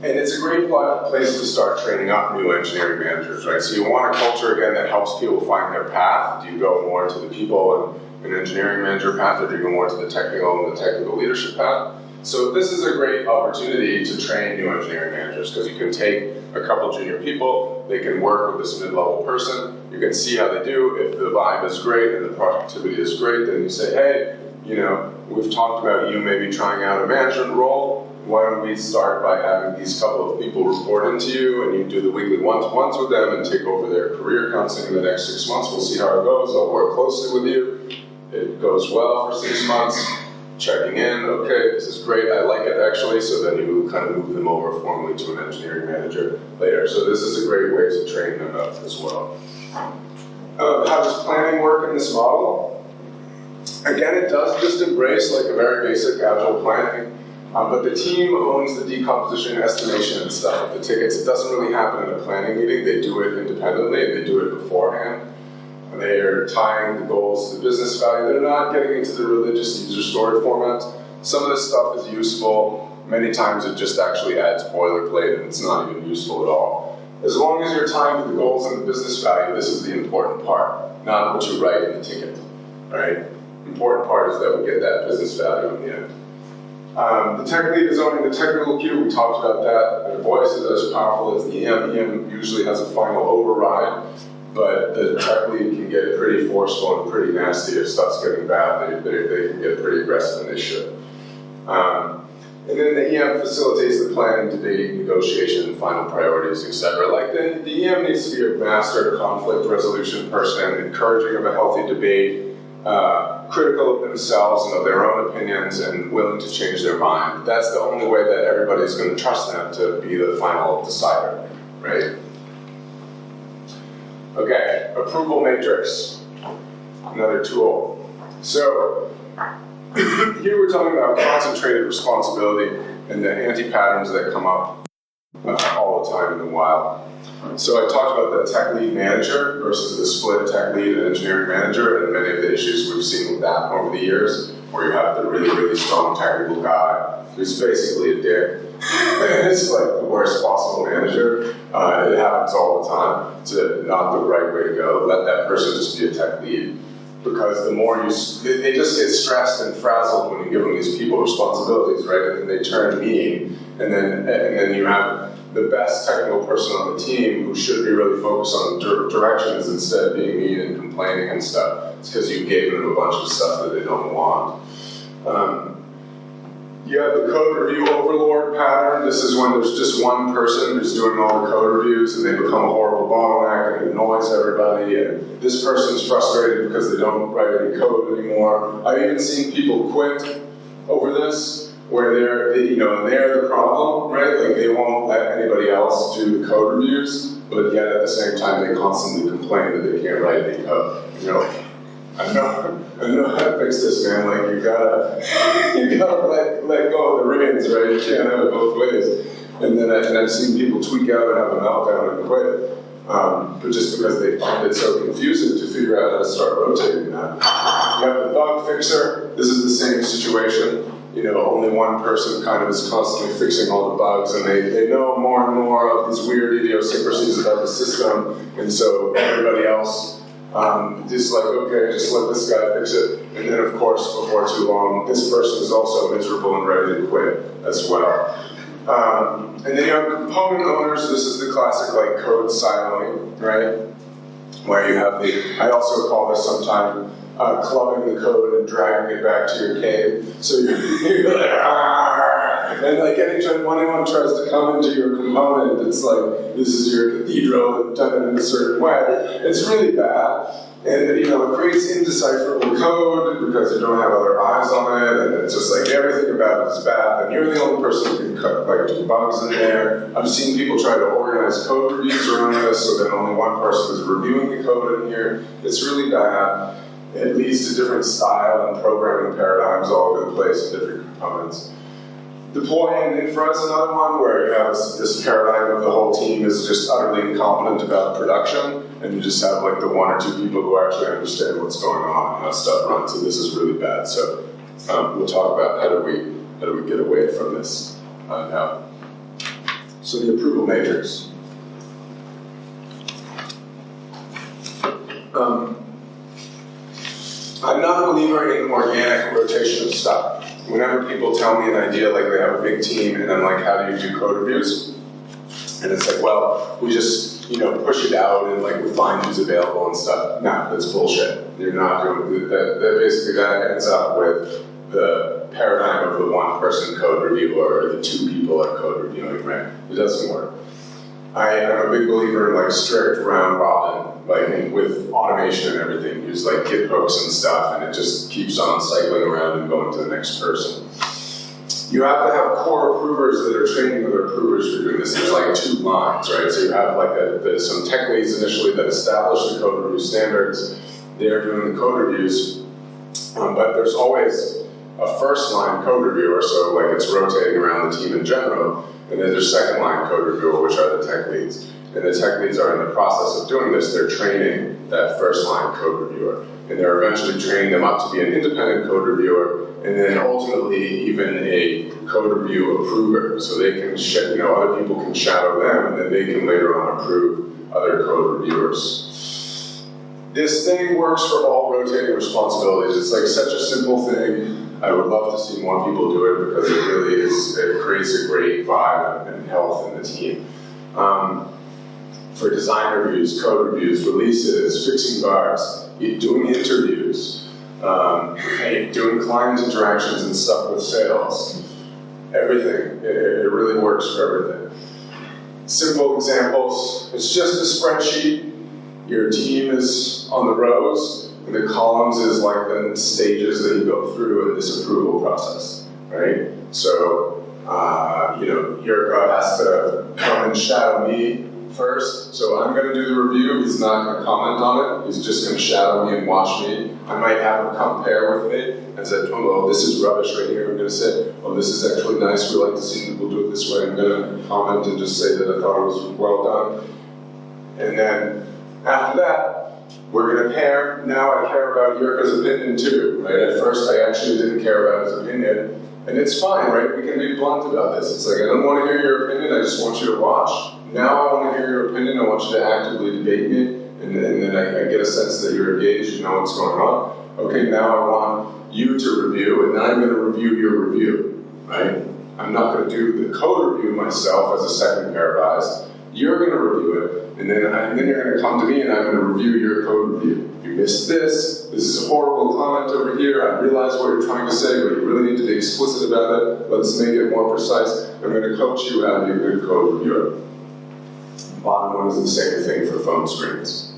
And it's a great place to start training up new engineering managers, right? So you want a culture, again, that helps people find their path. Do you go more to the people and an engineering manager path, or do you go more to the technical leadership path? So this is a great opportunity to train new engineering managers, because you can take a couple junior people, they can work with this mid-level person, you can see how they do. If the vibe is great and the productivity is great, then you say, hey, we've talked about you maybe trying out a management role. Why don't we start by having these couple of people report into you, and you do the weekly one-to-ones with them and take over their career counseling in the next 6 months. We'll see how it goes. I'll work closely with you. It goes well for 6 months. Checking in, okay, this is great, I like it actually, so then you kind of move them over formally to an engineering manager later. So this is a great way to train them up as well. How does planning work in this model? Again, it does just embrace a very basic agile planning. But the team owns the decomposition, estimation, and stuff of the tickets. It doesn't really happen in a planning meeting. They do it independently, and they do it beforehand. And they are tying the goals to the business value. They're not getting into the religious user story format. Some of this stuff is useful. Many times it just actually adds boilerplate, and it's not even useful at all. As long as you're tying to the goals and the business value, this is the important part, not what you write in the ticket, right? The important part is that we get that business value in the end. The tech lead is owning the technical queue. We talked about that. Their voice is as powerful as the EM. EM usually has a final override, but the tech lead can get pretty forceful and pretty nasty if stuff's getting bad. They can get pretty aggressive, and they should. And then the EM facilitates the planning, debate, negotiation, final priorities, etc. The EM needs to be a master conflict resolution person, encouraging of a healthy debate, critical of themselves and of their own opinions, and willing to change their mind. That's the only way that everybody's going to trust them to be the final decider, right? Okay, approval matrix, another tool. So here we're talking about concentrated responsibility and the anti-patterns that come up all the time in the wild. So I talked about the tech lead manager versus the split tech lead and engineering manager, and many of the issues we've seen with that over the years, where you have the really, really strong technical guy who's basically a dick. It's the worst possible manager. It happens all the time. It's not the right way to go. Let that person just be a tech lead. Because the more they just get stressed and frazzled when you give them these people responsibilities, right? And then they turn mean, and then you have the best technical person on the team who should be really focused on directions instead of being mean and complaining and stuff. It's because you gave them a bunch of stuff that they don't want. You have the code review overlord pattern. This is when there's just one person who's doing all the code reviews, and they become a horrible bottleneck and annoys everybody, and this person's frustrated because they don't write any code anymore. I've even seen people quit over this, where they're the problem, right? They won't let anybody else do the code reviews, but yet at the same time they constantly complain that they can't write any code. I know how to fix this, man. Like, you gotta let go of the reins, right? You can't have it both ways. And then I've seen people tweak out and have a meltdown and quit. But just because they find it so confusing to figure out how to start rotating that. You have the bug fixer. This is the same situation. Only one person kind of is constantly fixing all the bugs, and they know more and more of these weird idiosyncrasies about the system, and so everybody else just like, okay, just let this guy fix it. And then, of course, before too long, this person is also miserable and ready to quit as well. And then you have component owners. This is the classic like code siloing, right? Where you have I also call this sometimes clubbing the code and dragging it back to your cave. So you're like, and like anytime anyone tries to come into your component, it's like, this is your cathedral and done it in a certain way. It's really bad. And it creates indecipherable code because you don't have other eyes on it, and it's just like everything about it is bad, and you're the only person who can do bugs in there. I've seen people try to organize code reviews around this so that only one person is reviewing the code in here. It's really bad. It leads to different style and programming paradigms all over the place in different components. Deploy and infra is another one where you have this paradigm of the whole team is just utterly incompetent about production, and you just have like the one or two people who actually understand what's going on and how stuff runs, and this is really bad. So we'll talk about how do we get away from this now. So the approval matrix. I'm not a believer in organic rotation of stuff. Whenever people tell me an idea, like they have a big team, and I'm like, how do you do code reviews? And it's like, well, we just, push it out and like we find who's available and stuff. No, that's bullshit. You're not doing that. Basically, that ends up with the paradigm of the one-person code reviewer or the two people at code reviewing, right? It doesn't work. I'm a big believer in like strict round robin, like with automation and everything. Use like Git hooks and stuff, and it just keeps on cycling around and going to the next person. You have to have core approvers that are training other approvers for doing this. There's like two lines, right? So you have like some tech leads initially that establish the code review standards. They're doing the code reviews, but there's always a first line code reviewer, so like it's rotating around the team in general. And then there's second line code reviewer, which are the tech leads. And the tech leads are in the process of doing this. They're training that first line code reviewer. And they're eventually training them up to be an independent code reviewer, and then ultimately even a code review approver. So they can, other people can shadow them, and then they can later on approve other code reviewers. This thing works for all rotating responsibilities. It's like such a simple thing. I would love to see more people do it because it really is, it creates a great vibe and health in the team. For design reviews, code reviews, releases, fixing bugs, doing interviews, doing client interactions and stuff with sales, everything. It really works for everything. Simple examples, it's just a spreadsheet. Your team is on the rows, and the columns is like the stages that you go through in this approval process, right? So, Yurka has to come and shadow me first. So I'm going to do the review. He's not going to comment on it. He's just going to shadow me and watch me. I might have him come pair with me and say, oh, this is rubbish right here. I'm going to say, oh, this is actually nice. We like to see people do it this way. I'm going to comment and just say that I thought it was well done. And then after that, we're going to pair. Now I care about Yurka's opinion too, right? At first I actually didn't care about his opinion. And it's fine, right? We can be blunt about this. It's like, I don't want to hear your opinion, I just want you to watch. Now I want to hear your opinion, I want you to actively debate me, and then I get a sense that you're engaged, you know what's going on. Okay, now I want you to review, and then I'm going to review your review, right? I'm not going to do the code review myself as a second pair of eyes. You're going to review it, and then you're going to come to me and I'm going to review your code review. You missed this is a horrible comment over here, I realize what you're trying to say, but you really need to be explicit about it, let's make it more precise. I'm going to coach you how to be a good code reviewer. Bottom one is the same thing for phone screens.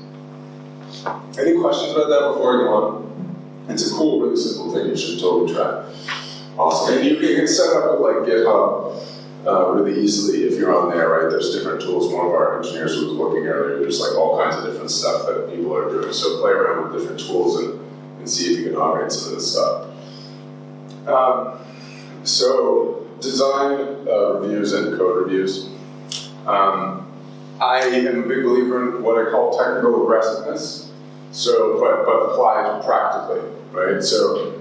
Any questions about that before I go on? It's a cool, really simple thing you should totally try. Awesome. And you can set up with like GitHub really easily if you're on there, right? There's different tools. One of our engineers was looking earlier. There's like all kinds of different stuff that people are doing. So play around with different tools and see if you can automate some of this stuff. So design reviews and code reviews. I am a big believer in what I call technical aggressiveness, so, but applied practically, right? So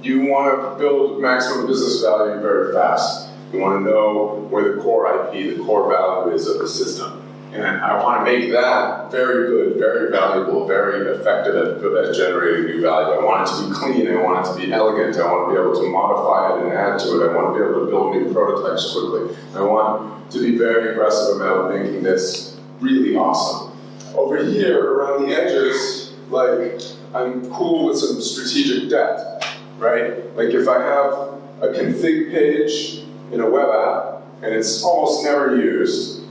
you want to build maximum business value very fast. You want to know where the core IP, the core value is of the system. And I want to make that very good, very valuable, very effective at generating new value. I want it to be clean, I want it to be elegant, I want to be able to modify it and add to it, I want to be able to build new prototypes quickly. I want to be very aggressive about making this really awesome. Over here, around the edges, like, I'm cool with some strategic depth, right? Like if I have a config page in a web app, and it's almost never used,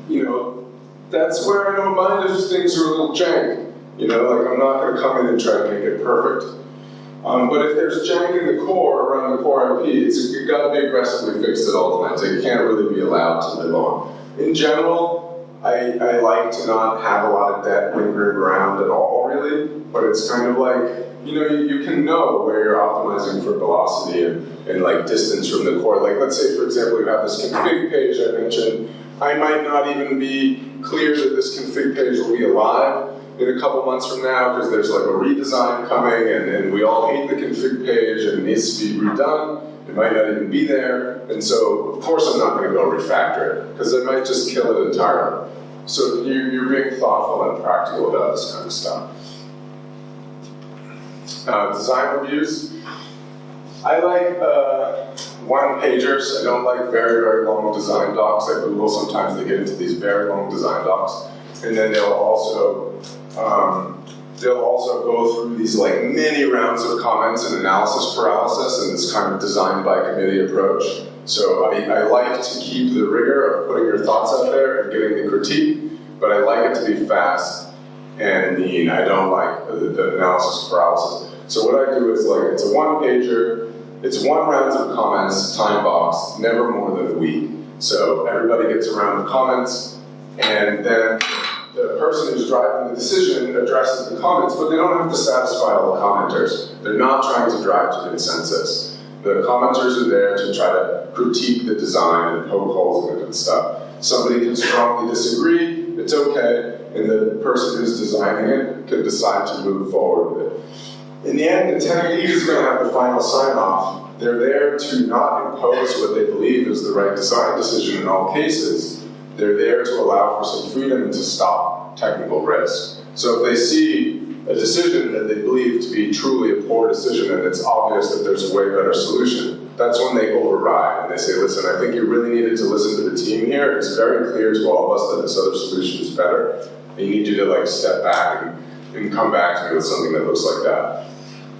you know, that's where I don't mind if things are a little jank. You know, like I'm not going to come in and try to make it perfect. But if there's jank in the core, around the core IP, you've got to be aggressively fixed at all times. It can't really be allowed to live on. In general, I like to not have a lot of debt lingering around at all, really. But it's kind of like, you know, you can know where you're optimizing for velocity and like distance from the core. Like let's say, for example, you have this config page I mentioned. I might not even be clear that this config page will be alive in a couple months from now because there's like a redesign coming and we all hate the config page and it needs to be redone. It might not even be there. And so, of course, I'm not going to go refactor it because I might just kill it entirely. So you're being thoughtful and practical about this kind of stuff. Design reviews. I like one-pagers. I don't like very, very long design docs. At Google, sometimes they get into these very long design docs. And then they'll also go through these like many rounds of comments and analysis paralysis and this kind of design by committee approach. So I like to keep the rigor of putting your thoughts out there and getting the critique, but I like it to be fast and mean. I don't like the analysis paralysis. So what I do is like, it's a one-pager, it's one round of comments, time box, never more than a week. So everybody gets a round of comments, and then the person who's driving the decision addresses the comments, but they don't have to satisfy all the commenters. They're not trying to drive to consensus. The commenters are there to try to critique the design and poke holes in it and stuff. Somebody can strongly disagree, it's okay, and the person who's designing it can decide to move forward with it. In the end, the tech lead is going to have the final sign-off. They're there to not impose what they believe is the right design decision in all cases. They're there to allow for some freedom and to stop technical risk. So if they see a decision that they believe to be truly a poor decision and it's obvious that there's a way better solution, that's when they override and they say, listen, I think you really needed to listen to the team here. It's very clear to all of us that this other solution is better. And you need you to like step back and come back to me with something that looks like that.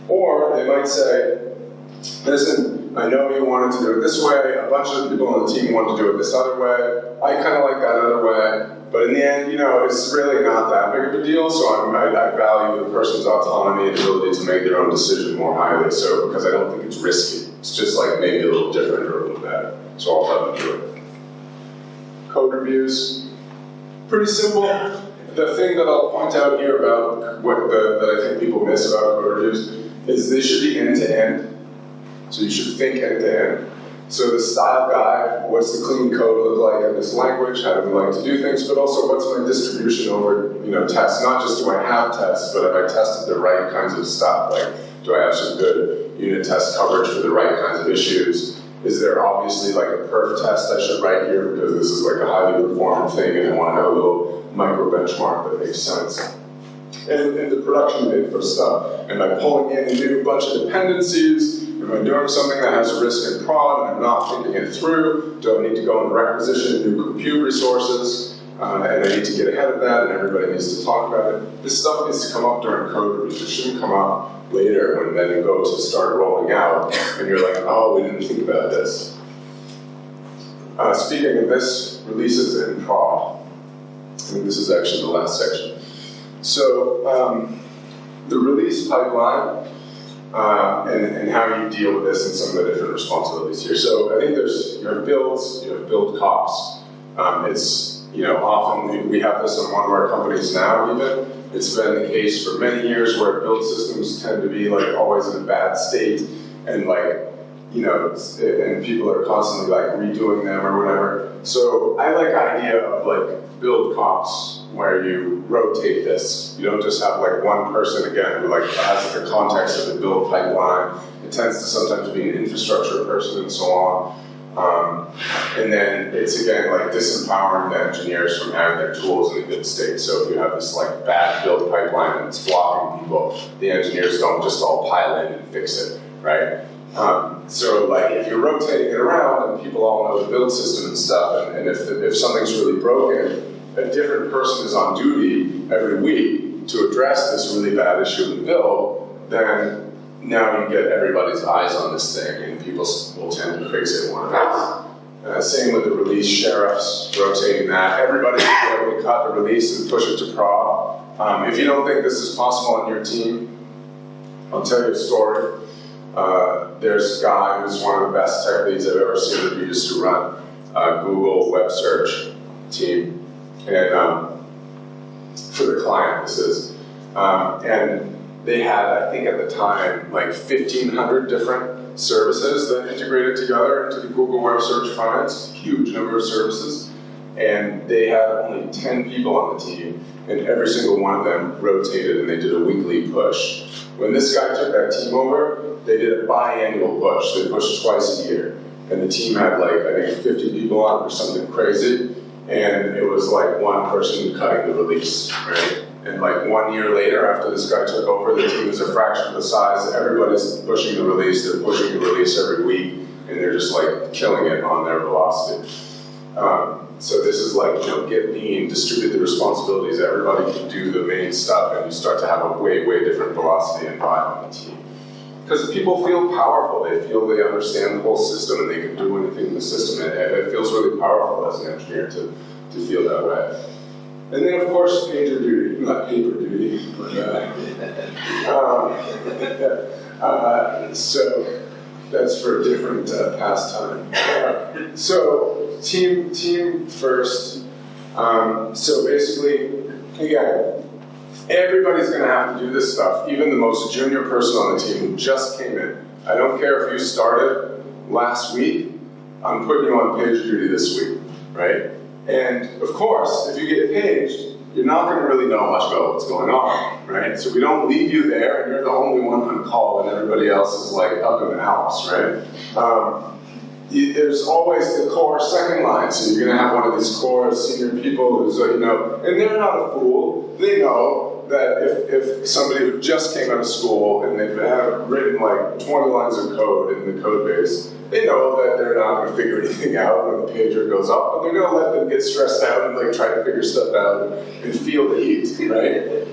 Or they might say, listen, I know you wanted to do it this way, a bunch of people on the team wanted to do it this other way, I kind of like that other way, but in the end, you know, it's really not that big of a deal, so I value the person's autonomy and ability to make their own decision more highly, so because I don't think it's risky. It's just like maybe a little different or a little better, so I'll let them do it. Code reviews, pretty simple. The thing that I'll point out here about that I think people miss about code reviews is they should be end-to-end. So you should think end-to-end. So the style guide, what's the clean code look like in this language, how do we like to do things, but also what's my distribution over, you know, tests. Not just do I have tests, but have I tested the right kinds of stuff? Like, do I have some good unit test coverage for the right kinds of issues? Is there obviously like a perf test I should write here because this is like a highly performant thing and I want to have a little micro benchmark that makes sense? And the production info stuff. Am I pulling in a new bunch of dependencies? Am I doing something that has risk and prod and I'm not thinking it through? Do I need to go and requisition new compute resources? And I need to get ahead of that and everybody needs to talk about it. This stuff needs to come up during code reviews. It shouldn't come up later when then it goes to start rolling out and you're like, oh, we didn't think about this. Speaking of this, releases and prod. I think this is actually the last section. So the release pipeline and how you deal with this and some of the different responsibilities here. So I think you have builds, you have build cops. It's often we have this in one of our companies now even. It's been the case for many years where build systems tend to be like always in a bad state and and people are constantly like redoing them or whatever. So I like the idea of like build comps where you rotate this. You don't just have like one person again who like has the context of the build pipeline. It tends to sometimes be an infrastructure person and so on. And then it's again like disempowering the engineers from having their tools in a good state. So if you have this like bad build pipeline and it's blocking people, the engineers don't just all pile in and fix it, right? So like if you're rotating it around and people all know the build system and stuff, and if something's really broken, a different person is on duty every week to address this really bad issue in the build, then now you get everybody's eyes on this thing and people will tend to fix it more or less. Same with the release sheriffs, rotating that. Everybody should be able to cut the release and push it to prod. If you don't think this is possible on your team, I'll tell you a story. There's a guy who's one of the best tech leads I've ever seen who used to run Google web search team. And for the client, this is. And they had, I think at the time, like 1,500 different services that integrated together into the Google Web Search finance, huge number of services. And they had only 10 people on the team, and every single one of them rotated and they did a weekly push. When this guy took that team over, they did a biannual push. They pushed twice a year. And the team had like, I think 50 people on it or something crazy. And it was like one person cutting the release, right? And like 1 year later, after this guy took over, the team is a fraction of the size. Everybody's pushing the release. They're pushing the release every week, and they're just like killing it on their velocity. So this is like, get lean, distribute the responsibilities. Everybody can do the main stuff, and you start to have a way, way different velocity and vibe on the team. Because people feel powerful. They feel they understand the whole system, and they can do anything in the system. And it feels really powerful as an engineer to feel that way. And then, of course, pager duty, not paper duty, but, so that's for a different pastime. So team first. So basically, again, everybody's going to have to do this stuff, even the most junior person on the team who just came in. I don't care if you started last week, I'm putting you on pager duty this week, right? And of course, if you get paged, you're not going to really know much about what's going on, right? So we don't leave you there, and you're the only one on call, and everybody else is like up in the house, right? There's always the core second line, so you're going to have one of these core senior people who's, and they're not a fool. They know that if somebody who just came out of school and they've written like 20 lines of code in the code base, they know that they're not going to figure anything out when the pager goes up, but they're going to let them get stressed out and like try to figure stuff out and feel the heat, right?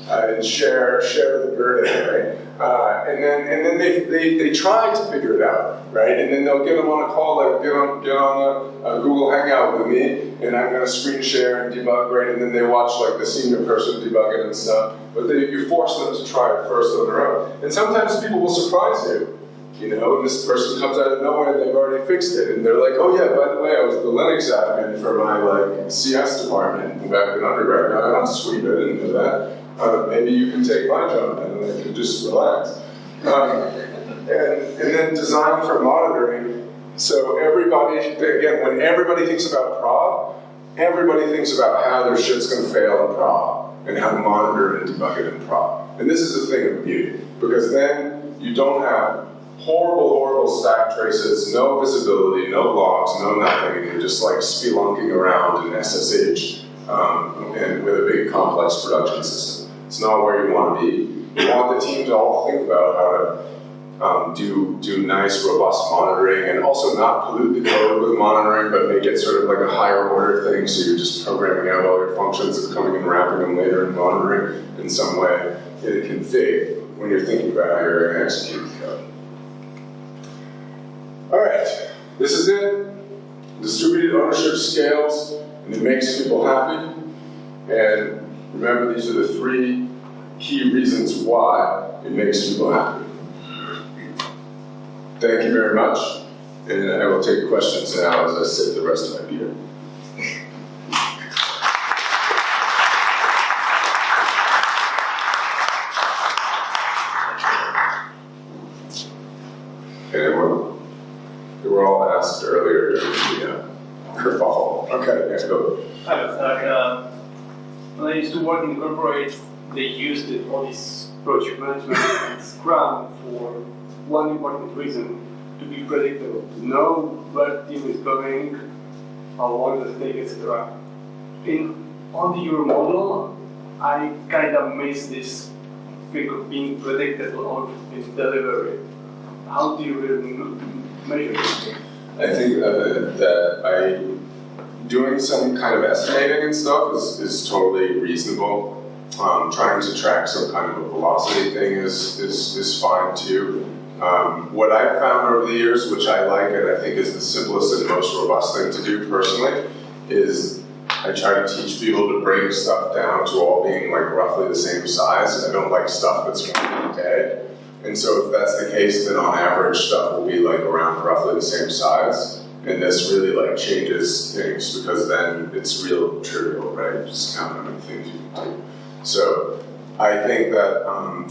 And share the burden, right? And then they try to figure it out, right? And then they'll get them on a call, like get on a Google Hangout with me, and I'm going to screen share and debug, right? And then they watch like the senior person debug it and stuff. But you force them to try it first on their own. And sometimes people will surprise you. And this person comes out of nowhere and they've already fixed it. And they're like, oh yeah, by the way, I was the Linux admin for my like CS department back in undergrad. Oh, sweet, I didn't know that. Maybe you can take my job and I can just relax. And then design for monitoring. So everybody, again, when everybody thinks about prod, everybody thinks about how their shit's going to fail in prod and how to monitor and debug it in prod. And this is a thing of beauty, because then you don't have horrible stack traces, no visibility, no logs, no nothing, and you're just like spelunking around in SSH and with a big complex production system. It's not where you want to be. You want the team to all think about how to do nice, robust monitoring, and also not pollute the code with monitoring, but make it sort of like a higher order thing, so you're just programming out all your functions and coming and wrapping them later and monitoring in some way in a config when you're thinking about how you're going to execute the code. All right, this is it. Distributed ownership scales, and it makes people happy. And remember, these are the 3 key reasons why it makes people happy. Thank you very much, and I will take questions now as I sip the rest of my beer. So, When I used to work in corporate, they used all this project management and Scrum for one important reason: to be predictable, to know where the team is going, how long does it take, etc. On your model, I kind of miss this thing of being predictable of its delivery. How do you really measure this? I think that doing some kind of estimating and stuff is totally reasonable. Trying to track some kind of a velocity thing is fine too. What I've found over the years, which I like and I think is the simplest and most robust thing to do personally, is I try to teach people to break stuff down to all being like roughly the same size. I don't like stuff that's one day. And so if that's the case, then on average stuff will be like around roughly the same size. And this really like changes things because then it's real trivial, right? Just count how many things you can do. So I think that,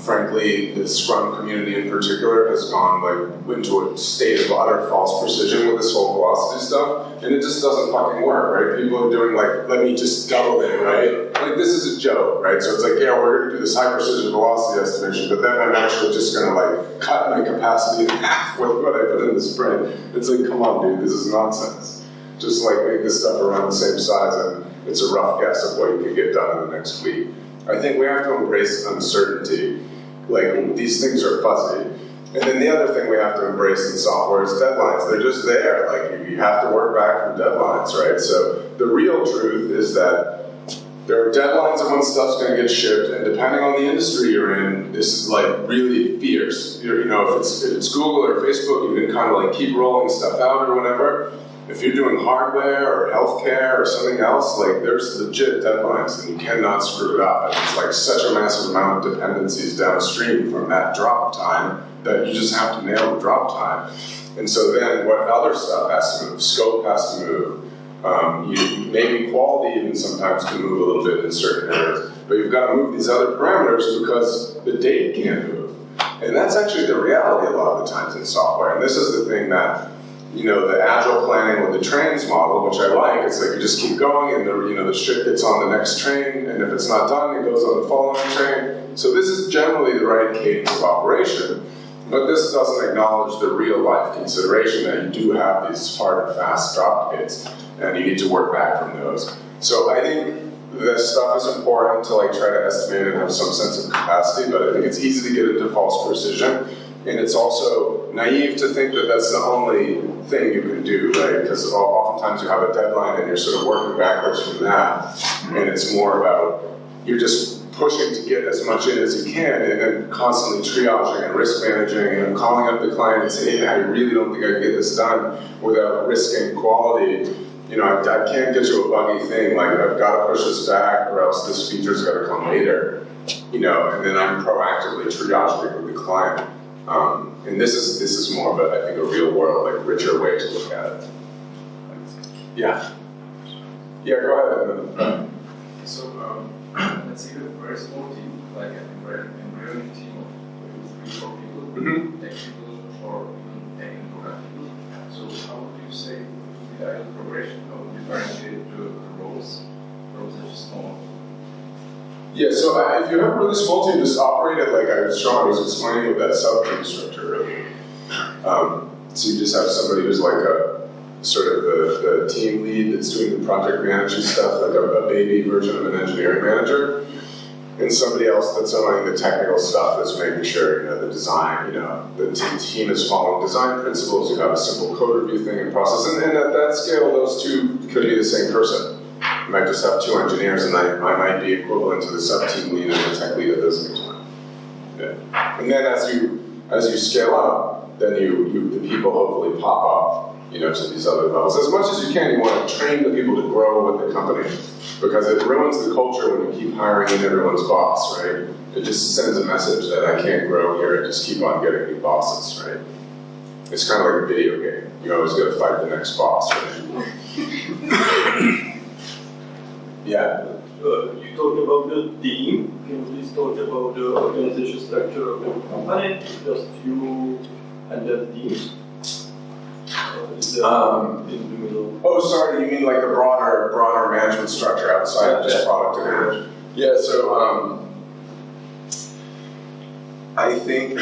frankly, the Scrum community in particular has gone like into a state of utter false precision with this whole velocity stuff, and it just doesn't fucking work, right? People are doing like, let me just double it, right? Like this is a joke, right? So it's like, yeah, we're gonna do this high precision velocity estimation, but then I'm actually just gonna like cut my capacity in half with what I put in the sprint. It's like, come on, dude, this is nonsense. Just like make this stuff around the same size, and it's a rough guess of what you can get done in the next week. I think we have to embrace uncertainty. Like, these things are fuzzy. And then the other thing we have to embrace in software is deadlines. They're just there. Like, you have to work back from deadlines, right? So the real truth is that there are deadlines of when stuff's going to get shipped, and depending on the industry you're in, this is like really fierce. You know, if it's Google or Facebook, you can kind of like keep rolling stuff out or whatever. If you're doing hardware or healthcare or something else, like there's legit deadlines and you cannot screw it up. And it's like such a massive amount of dependencies downstream from that drop time that you just have to nail the drop time. And so then what other stuff has to move? Scope has to move. Maybe quality even sometimes can move a little bit in certain areas. But you've got to move these other parameters because the data can't move. And that's actually the reality a lot of the times in software. And this is the thing that, you know, the agile planning with the trains model, which I like, it's like you just keep going and the ship gets on the next train, and if it's not done, it goes on the following train. So this is generally the right cadence of operation, but this doesn't acknowledge the real life consideration that you do have these hard and fast drop dates, and you need to work back from those. So I think this stuff is important to like try to estimate and have some sense of capacity, but I think it's easy to get into false precision. And it's also naive to think that that's the only thing you can do, right? Because oftentimes you have a deadline and you're sort of working backwards from that. And it's more about, you're just pushing to get as much in as you can and then constantly triaging and risk managing and calling up the client and saying, hey, I really don't think I can get this done without risking quality. You know, I can't get you a buggy thing, like I've got to push this back or else this feature's got to come later. You know, and then I'm proactively triaging with the client. And this is more of a, I think, a real world, like richer way to look at it. Yeah. Yeah, go ahead. So let's say a very small team, like an embryonic team of 3-4 people, tech people, or even technical people. So how would you say the ideal progression? How would you differentiate the roles? Roles are just small. Yeah, so if you have a really small team, just operate it like I was explaining with that sub-team structure earlier. So you just have somebody who's like a sort of the team lead that's doing the project management stuff, like a baby version of an engineering manager, and somebody else that's owning the technical stuff that's making sure, you know, the design, you know, the team is following design principles, you have a simple code review thing and process, and at that scale, those two could be the same person. You might just have 2 engineers, and I might be equivalent to the sub-team lead and the tech lead at the same time. Yeah. And then as you scale up, then the people hopefully pop up, you know, to these other levels. As much as you can, you want to train the people to grow with the company, because it ruins the culture when you keep hiring in everyone's boss, right? It just sends a message that I can't grow here, I just keep on getting new bosses, right? It's kind of like a video game. You always got to fight the next boss, right? Yeah. You talked about the team. Can you please talk about the organization structure of the company? Just you and the teams. Is there in the middle? Oh, sorry, you mean like the broader management structure outside of just product and image? Yeah, so I think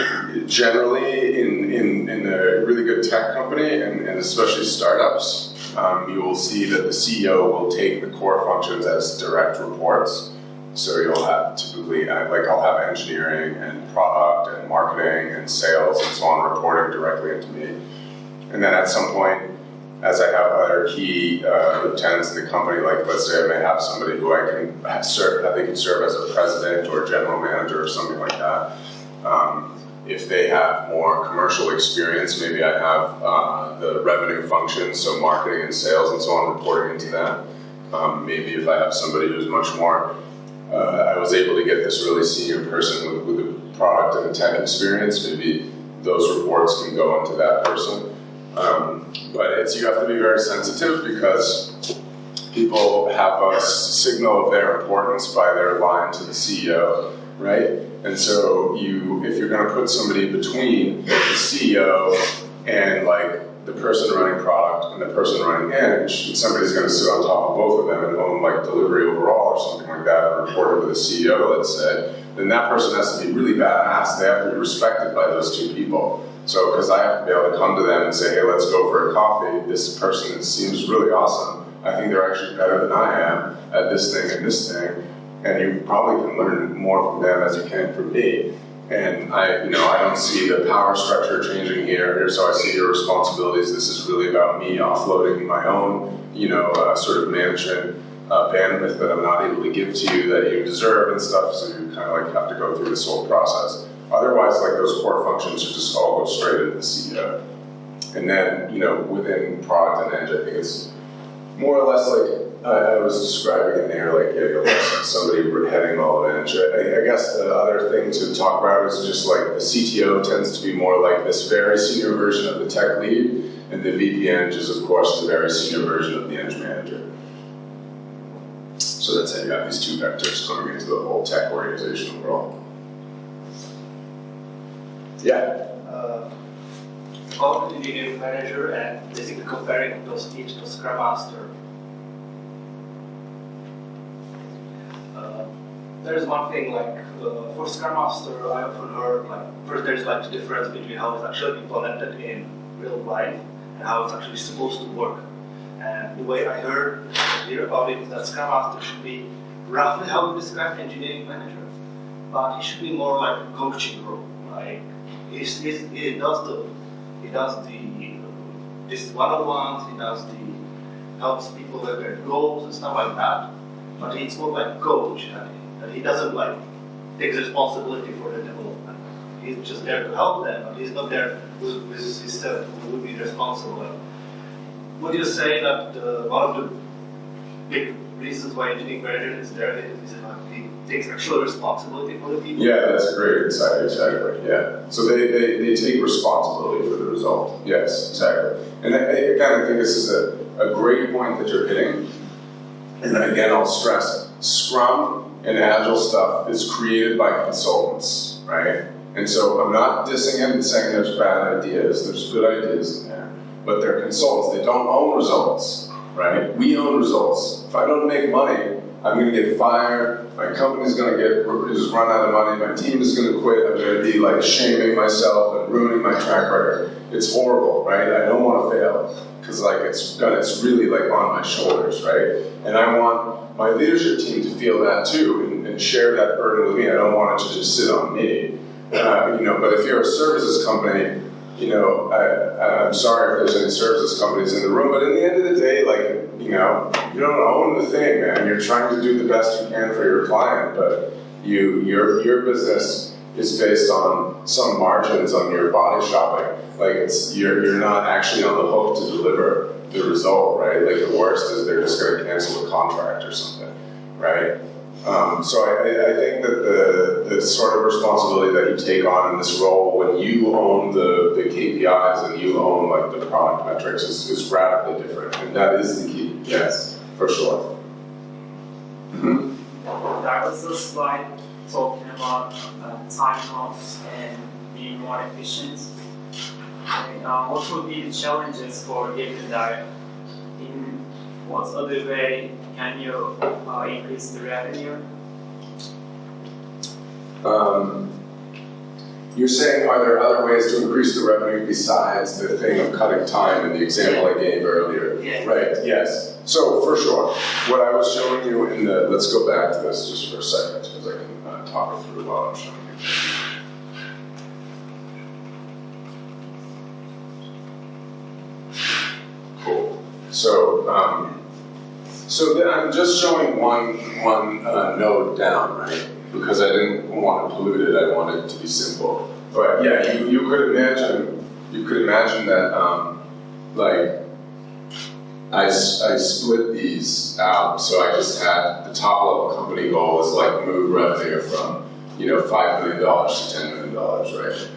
generally in a really good tech company, and especially startups, you will see that the CEO will take the core functions as direct reports. So you'll have typically, like I'll have engineering and product and marketing and sales and so on reporting directly into me. And then at some point, as I have other key lieutenants in the company, like let's say I may have somebody who I can serve, that they can serve as a president or general manager or something like that. If they have more commercial experience, maybe I have the revenue function, so marketing and sales and so on reporting into that. Maybe if I have somebody who's much more, I was able to get this really senior person with a product and tech experience, maybe those reports can go into that person. But you have to be very sensitive because people have a signal of their importance by their line to the CEO, right? And so if you're going to put somebody between the CEO and like the person running product and the person running Eng, and somebody's going to sit on top of both of them and own like delivery overall or something like that and report over the CEO, let's say, then that person has to be really badass. They have to be respected by those two people. So, because I have to be able to come to them and say, hey, let's go for a coffee. This person seems really awesome. I think they're actually better than I am at this thing and this thing. And you probably can learn more from them as you can from me. And I don't see the power structure changing here. Here's how I see your responsibilities. This is really about me offloading my own, sort of management bandwidth that I'm not able to give to you that you deserve and stuff. So you kind of like have to go through this whole process. Otherwise, like those core functions should just all go straight into the CEO. And then, within product and Eng, I think it's more or less like I was describing in there, like you'll have somebody heading all of Eng. I guess the other thing to talk about is just like the CTO tends to be more like this very senior version of the tech lead, and the VP Eng is, of course, the very senior version of the Eng manager. So that's how you have these two vectors coming into the whole tech organizational world. Yeah. About the engineering manager and basically comparing those teams to Scrum Master. There's one thing like for Scrum Master, I often heard like first there's like the difference between how it's actually implemented in real life and how it's actually supposed to work. And the way I heard here about it is that Scrum Master should be roughly how we describe engineering manager, but it should be more like a coaching role. Like he does the this one-on-ones, he does the helps people with their goals and stuff like that. But he's more like a coach, and he doesn't like take responsibility for the development. He's just there to help them, but he's not there with his system who would be responsible. Would you say that one of the big reasons why engineering manager is there is that he takes actual responsibility for the people? Yeah, that's a great insight, exactly, yeah. So they take responsibility for the result, yes, exactly. And again, I think this is a great point that you're hitting. And again, I'll stress, Scrum and Agile stuff is created by consultants, right? And so I'm not dissing it and saying there's bad ideas, there's good ideas in there. But they're consultants, they don't own results, right? We own results. If I don't make money, I'm gonna get fired, my company's gonna just run out of money, my team is gonna quit, I'm gonna be like shaming myself and ruining my track record. It's horrible, right? I don't wanna fail, because like it's really like on my shoulders, right? And I want my leadership team to feel that too and share that burden with me. I don't want it to just sit on me. But if you're a services company, I'm sorry if there's any services companies in the room, but in the end of the day, like, you don't own the thing, man. You're trying to do the best you can for your client, but your business is based on some margins on your body shopping. Like you're not actually on the hook to deliver the result, right? Like the worst is they're just going to cancel the contract or something, right? So I think that the sort of responsibility that you take on in this role when you own the KPIs and you own like the product metrics is radically different, and that is the key. Yes, for sure. Mm-hmm. That was the slide talking about time loss and being more efficient. What would be the challenges for getting there? In what other way can you increase the revenue? You're saying, are there other ways to increase the revenue besides the thing of cutting time in the example I gave earlier? Yeah. Right, yes. So, for sure, what I was showing you in the, let's go back to this just for a second, because I can talk it through while I'm showing you. Cool. So, then I'm just showing one node down, right? Because I didn't want to pollute it, I wanted it to be simple. But yeah, you could imagine that like I split these out, so I just had the top level company goal was like move revenue from $5 million to $10 million, right?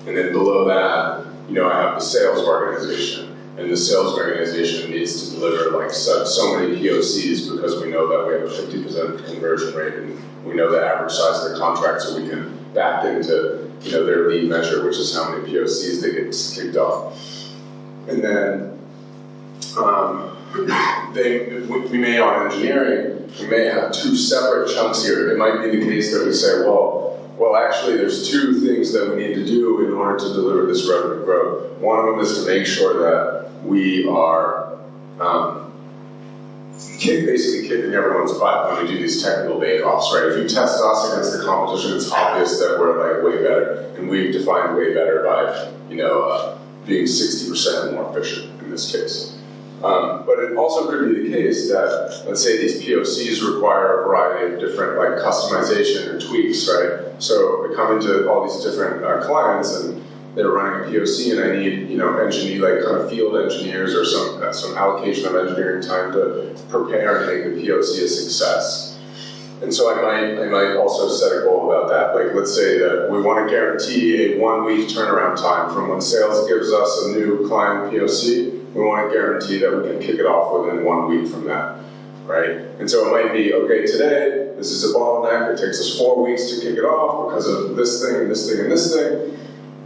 And then below that, I have the sales organization. And the sales organization needs to deliver like so many POCs because we know that we have a 50% conversion rate, and we know the average size of their contract, so we can back into their lead measure, which is how many POCs they get kicked off. And then we may on engineering, we may have two separate chunks here. It might be the case that we say, well, actually, there's two things that we need to do in order to deliver this revenue growth. One of them is to make sure that we are basically kicking everyone's butt when we do these technical bake-offs, right? If you test us against the competition, it's obvious that we're like way better, and we've defined way better by being 60% more efficient in this case. But it also could be the case that, let's say these POCs require a variety of different like customization or tweaks, right? So I come into all these different clients and they're running a POC, and I need, like kind of field engineers or some allocation of engineering time to prepare and make the POC a success. And so I might also set a goal about that. Like, let's say that we want to guarantee a 1-week turnaround time from when sales gives us a new client POC. We want to guarantee that we can kick it off within 1 week from that, right? And so it might be, okay, today, this is a bottleneck. It takes us 4 weeks to kick it off because of this thing and this thing and this thing.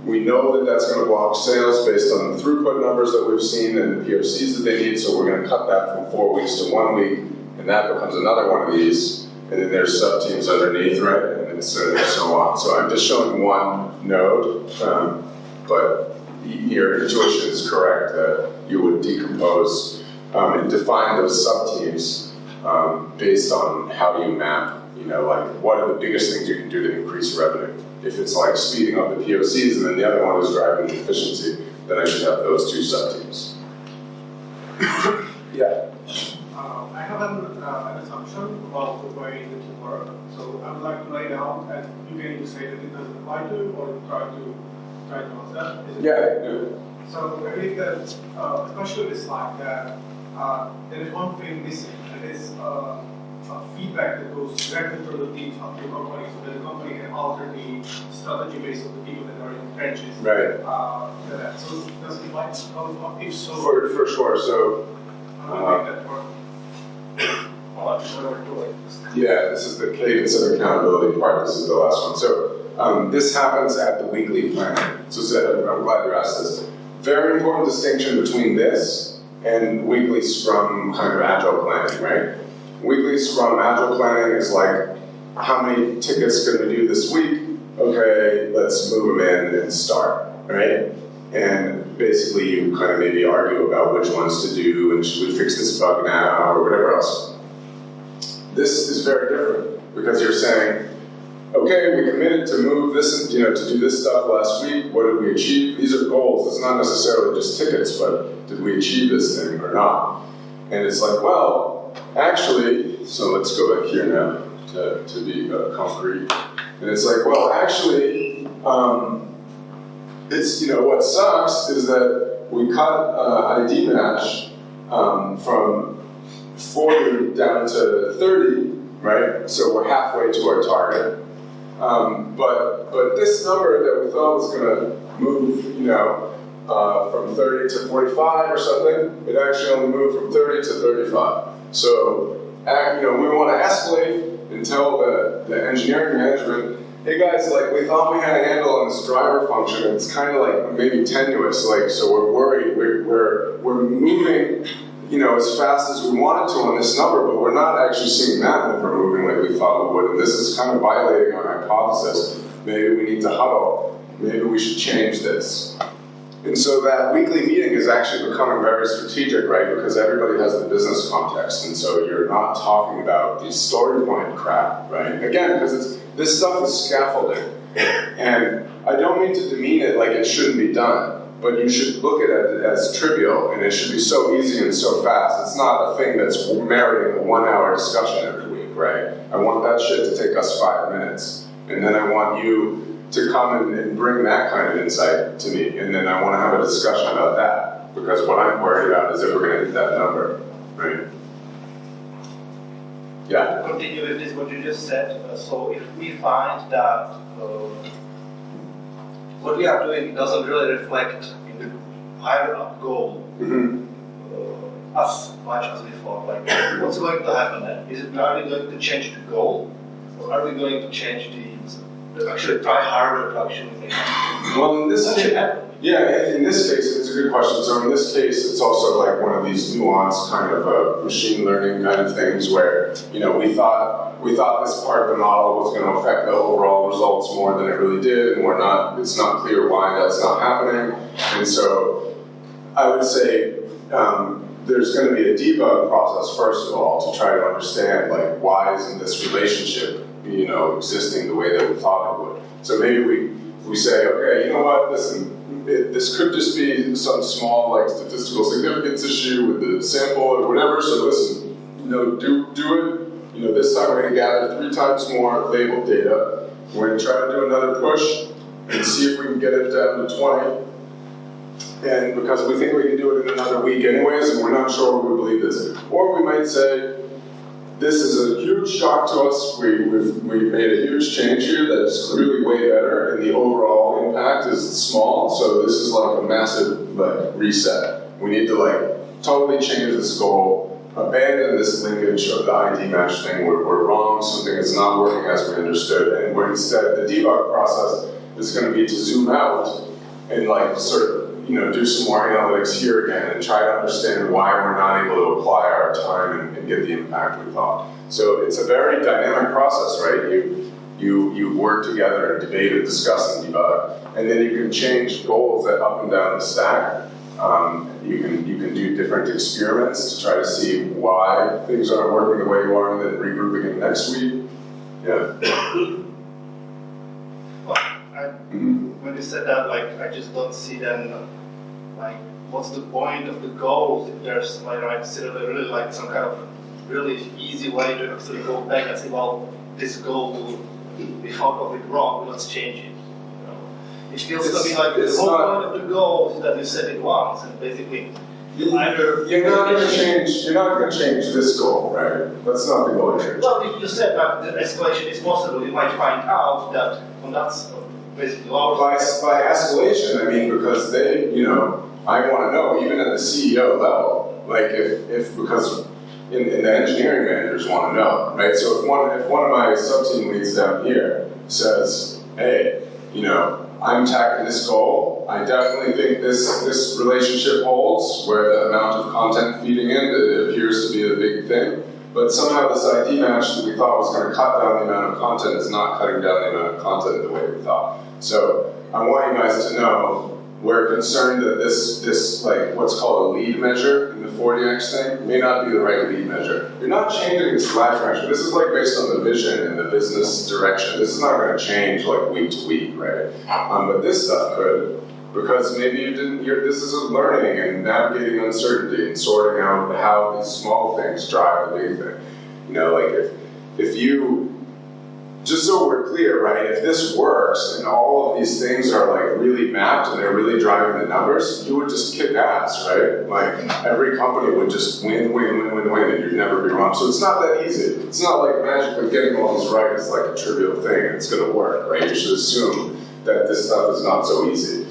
We know that that's going to block sales based on the throughput numbers that we've seen and the POCs that they need, so we're going to cut that from 4 weeks to 1 week, and that becomes another one of these, and then there's sub-teams underneath, right, and so on. So I'm just showing one node, but your intuition is correct that you would decompose and define those sub-teams based on how you map, like what are the biggest things you can do to increase revenue. If it's like speeding up the POCs and then the other one is driving efficiency, then I should have those two sub-teams. Yeah? I have an assumption about the way that you work. So I would like to lay down, and you can either say that it doesn't apply to, or try to answer that. Yeah. So I believe that, especially this slide, that there is one thing missing, and it's feedback that goes directly to the teams of your company, so that the company can alter the strategy based on the people that are in the trenches. Right. So does it like, if so? For sure. So. How do you make that work? Yeah, this is the cadence of accountability part. This is the last one. So this happens at the weekly planning. So I'm glad you asked this. Very important distinction between this and weekly Scrum kind of agile planning, right? Weekly Scrum agile planning is like, how many tickets can we do this week? Okay, let's move them in and start, right? And basically you kind of maybe argue about which ones to do and should we fix this bug now or whatever else. This is very different because you're saying, okay, we committed to move this, to do this stuff last week. What did we achieve? These are goals. It's not necessarily just tickets, but did we achieve this thing or not? And it's like, well, actually, so let's go back here now to be concrete. And it's like, well, actually, it's, what sucks is that we cut ID match from 40 down to 30, right? So we're halfway to our target. But this number that we thought was going to move, from 30 to 45 or something, it actually only moved from 30 to 35. So, we want to escalate and tell the engineering management, hey guys, like we thought we had a handle on this driver function. It's kind of like maybe tenuous, like so we're worried. We're moving, you know, as fast as we wanted to on this number, but we're not actually seeing that number moving like we thought we would. And this is kind of violating our hypothesis. Maybe we need to huddle. Maybe we should change this. And so that weekly meeting is actually becoming very strategic, right? Because everybody has the business context, and so you're not talking about the story point crap, right? Again, because this stuff is scaffolding. And I don't mean to demean it like it shouldn't be done, but you should look at it as trivial, and it should be so easy and so fast. It's not a thing that's meriting a 1-hour discussion every week, right? I want that shit to take us 5 minutes. And then I want you to come and bring that kind of insight to me, and then I want to have a discussion about that, because what I'm worried about is if we're going to hit that number, right? Yeah? Continue with this, what you just said. So if we find that what we are doing doesn't really reflect in the higher up goal as much as we thought, like what's going to happen then? Are we going to change the goal, or are we going to change actually try harder to actually make it? Well, in this What should case, happen? yeah, in this case, it's a good question. So in this case, it's also like one of these nuanced kind of machine learning kind of things where, you know, we thought this part of the model was going to affect the overall results more than it really did, and it's not clear why that's not happening. And so I would say there's going to be a debug process, first of all, to try to understand, like, why isn't this relationship, you know, existing the way that we thought it would. So maybe we say, okay, you know what, listen, this could just be some small, like, statistical significance issue with the sample or whatever, so listen, you know, do it. You know, this time we're going to gather 3 times more labeled data. We're going to try to do another push and see if we can get it down to 20. And because we think we can do it in another week anyways, and we're not sure we believe this. Or we might say, this is a huge shock to us. We've made a huge change here that's clearly way better, and the overall impact is small. So this is like a massive reset. We need to totally change this goal, abandon this linkage of the ID match thing. We're wrong. Something is not working as we understood, and we're instead the debug process is going to be to zoom out and sort of do some more analytics here again and try to understand why we're not able to apply our time and get the impact we thought. So it's a very dynamic process, right? You work together and debate and discuss and debug, and then you can change goals up and down the stack. You can do different experiments to try to see why things aren't working the way you are, and then regroup again next week. Yeah. When you said that, I just don't see then, what's the point of the goals if there's really some kind of really easy way to actually go back and say, well, this goal, we thought of it wrong, let's change it. It feels to me like the whole point of the goal is that you set it once, and basically you're not going to change this goal, right? That's not the goal here. Well, if you said that the escalation is possible, you might find out that, and that's basically by escalation, I mean because they, I want to know even at the CEO level, because in the engineering managers want to know, right? So if one of my sub-team leads down here says, hey, I'm tackling this goal. I definitely think this relationship holds, where the amount of content feeding in, it appears to be the big thing. But somehow this ID match that we thought was going to cut down the amount of content is not cutting down the amount of content the way we thought. So I want you guys to know we're concerned that this what's called a lead measure in the 40x thing may not be the right lead measure. You're not changing the slash direction. This is based on the vision and the business direction. This is not going to change week to week, right? But this stuff could, because maybe you didn't. This is a learning and navigating uncertainty and sorting out how these small things drive the big thing. If you. Just so we're clear, right, if this works and all of these things are really mapped and they're really driving the numbers, you would just kick ass, right? Every company would just win, and you'd never be wrong. So it's not that easy. It's not magically getting all this right is a trivial thing and it's going to work, right? You should assume that this stuff is not so easy.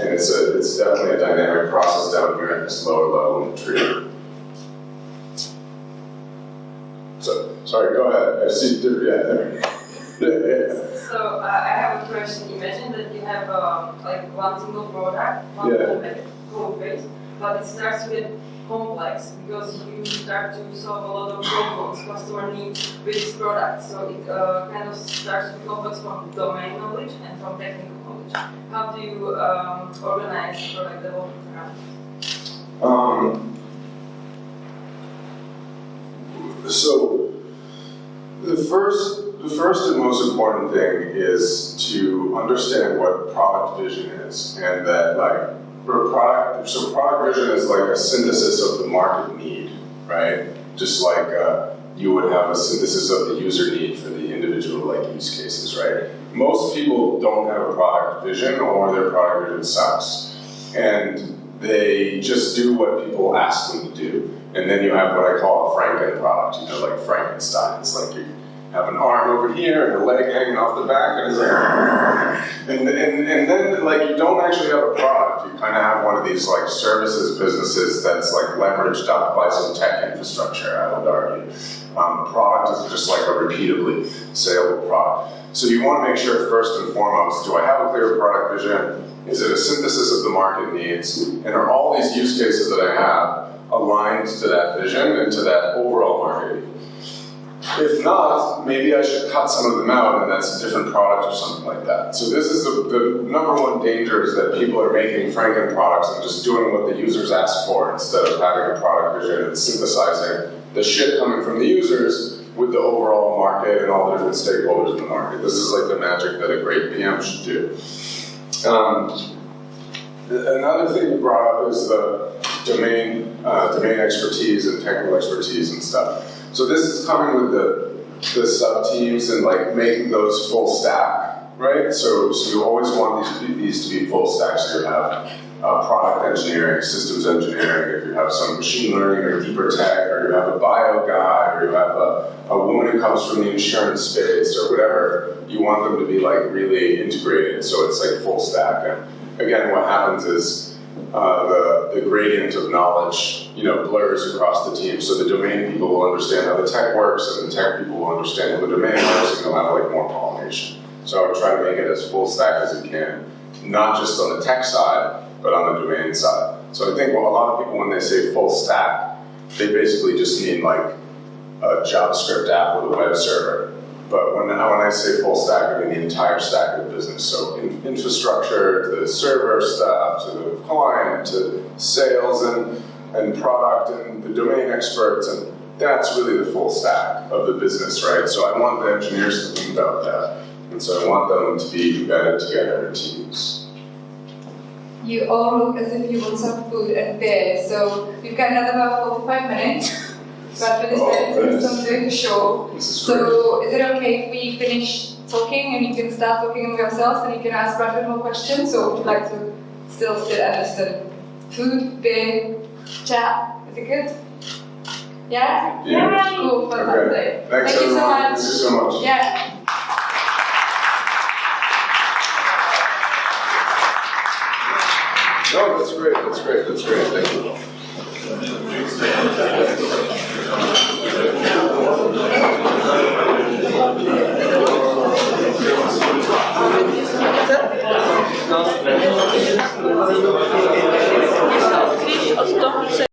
And it's definitely a dynamic process down here at this lower level in the tree. So, sorry, go ahead. I see, yeah, there. So I have a question. Imagine that you have like one single product, one code base, but it starts to get complex because you start to solve a lot of problems customer needs with this product. So it kind of starts to be complex from domain knowledge and from technical knowledge. How do you organize product development around? So the first and most important thing is to understand what product vision is, and that like product vision is like a synthesis of the market need, right? Just like you would have a synthesis of the user need for the individual like use cases, right? Most people don't have a product vision, or their product vision sucks, and they just do what people ask them to do. And then you have what I call a Franken product, you know, like Frankenstein. It's like you have an arm over here and a leg hanging off the back, and it's like, and then like you don't actually have a product. You kind of have one of these like services businesses that's like leveraged up by some tech infrastructure, I would argue. Product is just like a repeatably saleable product. So you want to make sure first and foremost, do I have a clear product vision? Is it a synthesis of the market needs? And are all these use cases that I have aligned to that vision and to that overall market need? If not, maybe I should cut some of them out and that's a different product or something like that. So this is the number one danger, is that people are making Franken products and just doing what the users ask for instead of having a product vision and synthesizing the shit coming from the users with the overall market and all the different stakeholders in the market. This is like the magic that a great PM should do. Another thing you brought up is the domain expertise and technical expertise and stuff. So this is coming with the sub-teams and like making those full stack, right? So you always want these to be full stack. So you have product engineering, systems engineering, if you have some machine learning or deeper tech, or you have a bio guy, or you have a woman who comes from the insurance space or whatever, you want them to be like really integrated, so it's like full stack. And again, what happens is the gradient of knowledge, you know, blurs across the team. So the domain people will understand how the tech works, and the tech people will understand how the domain works, and they'll have like more pollination. So I would try to make it as full stack as it can, not just on the tech side, but on the domain side. So I think a lot of people, when they say full stack, they basically just mean like a JavaScript app with a web server. But when I say full stack, I mean the entire stack of the business. So infrastructure, to the server stuff, to the client, to sales and product and the domain experts, and that's really the full stack of the business, right? So I want the engineers to think about that. And so I want them to be embedded together in teams. You all look as if you want some food and beer, so we've got another about 45 minutes. But with this time, doing the show. So is it okay if we finish talking and you can start talking among yourselves and you can ask Bradford more questions? So would you like to still sit and listen? Food, beer, chat, is it good? Yeah? Yeah. Cool, fantastic. Okay. Thank you so much. Thank you so much. Yeah. No, that's great, that's great, that's great. Thank you.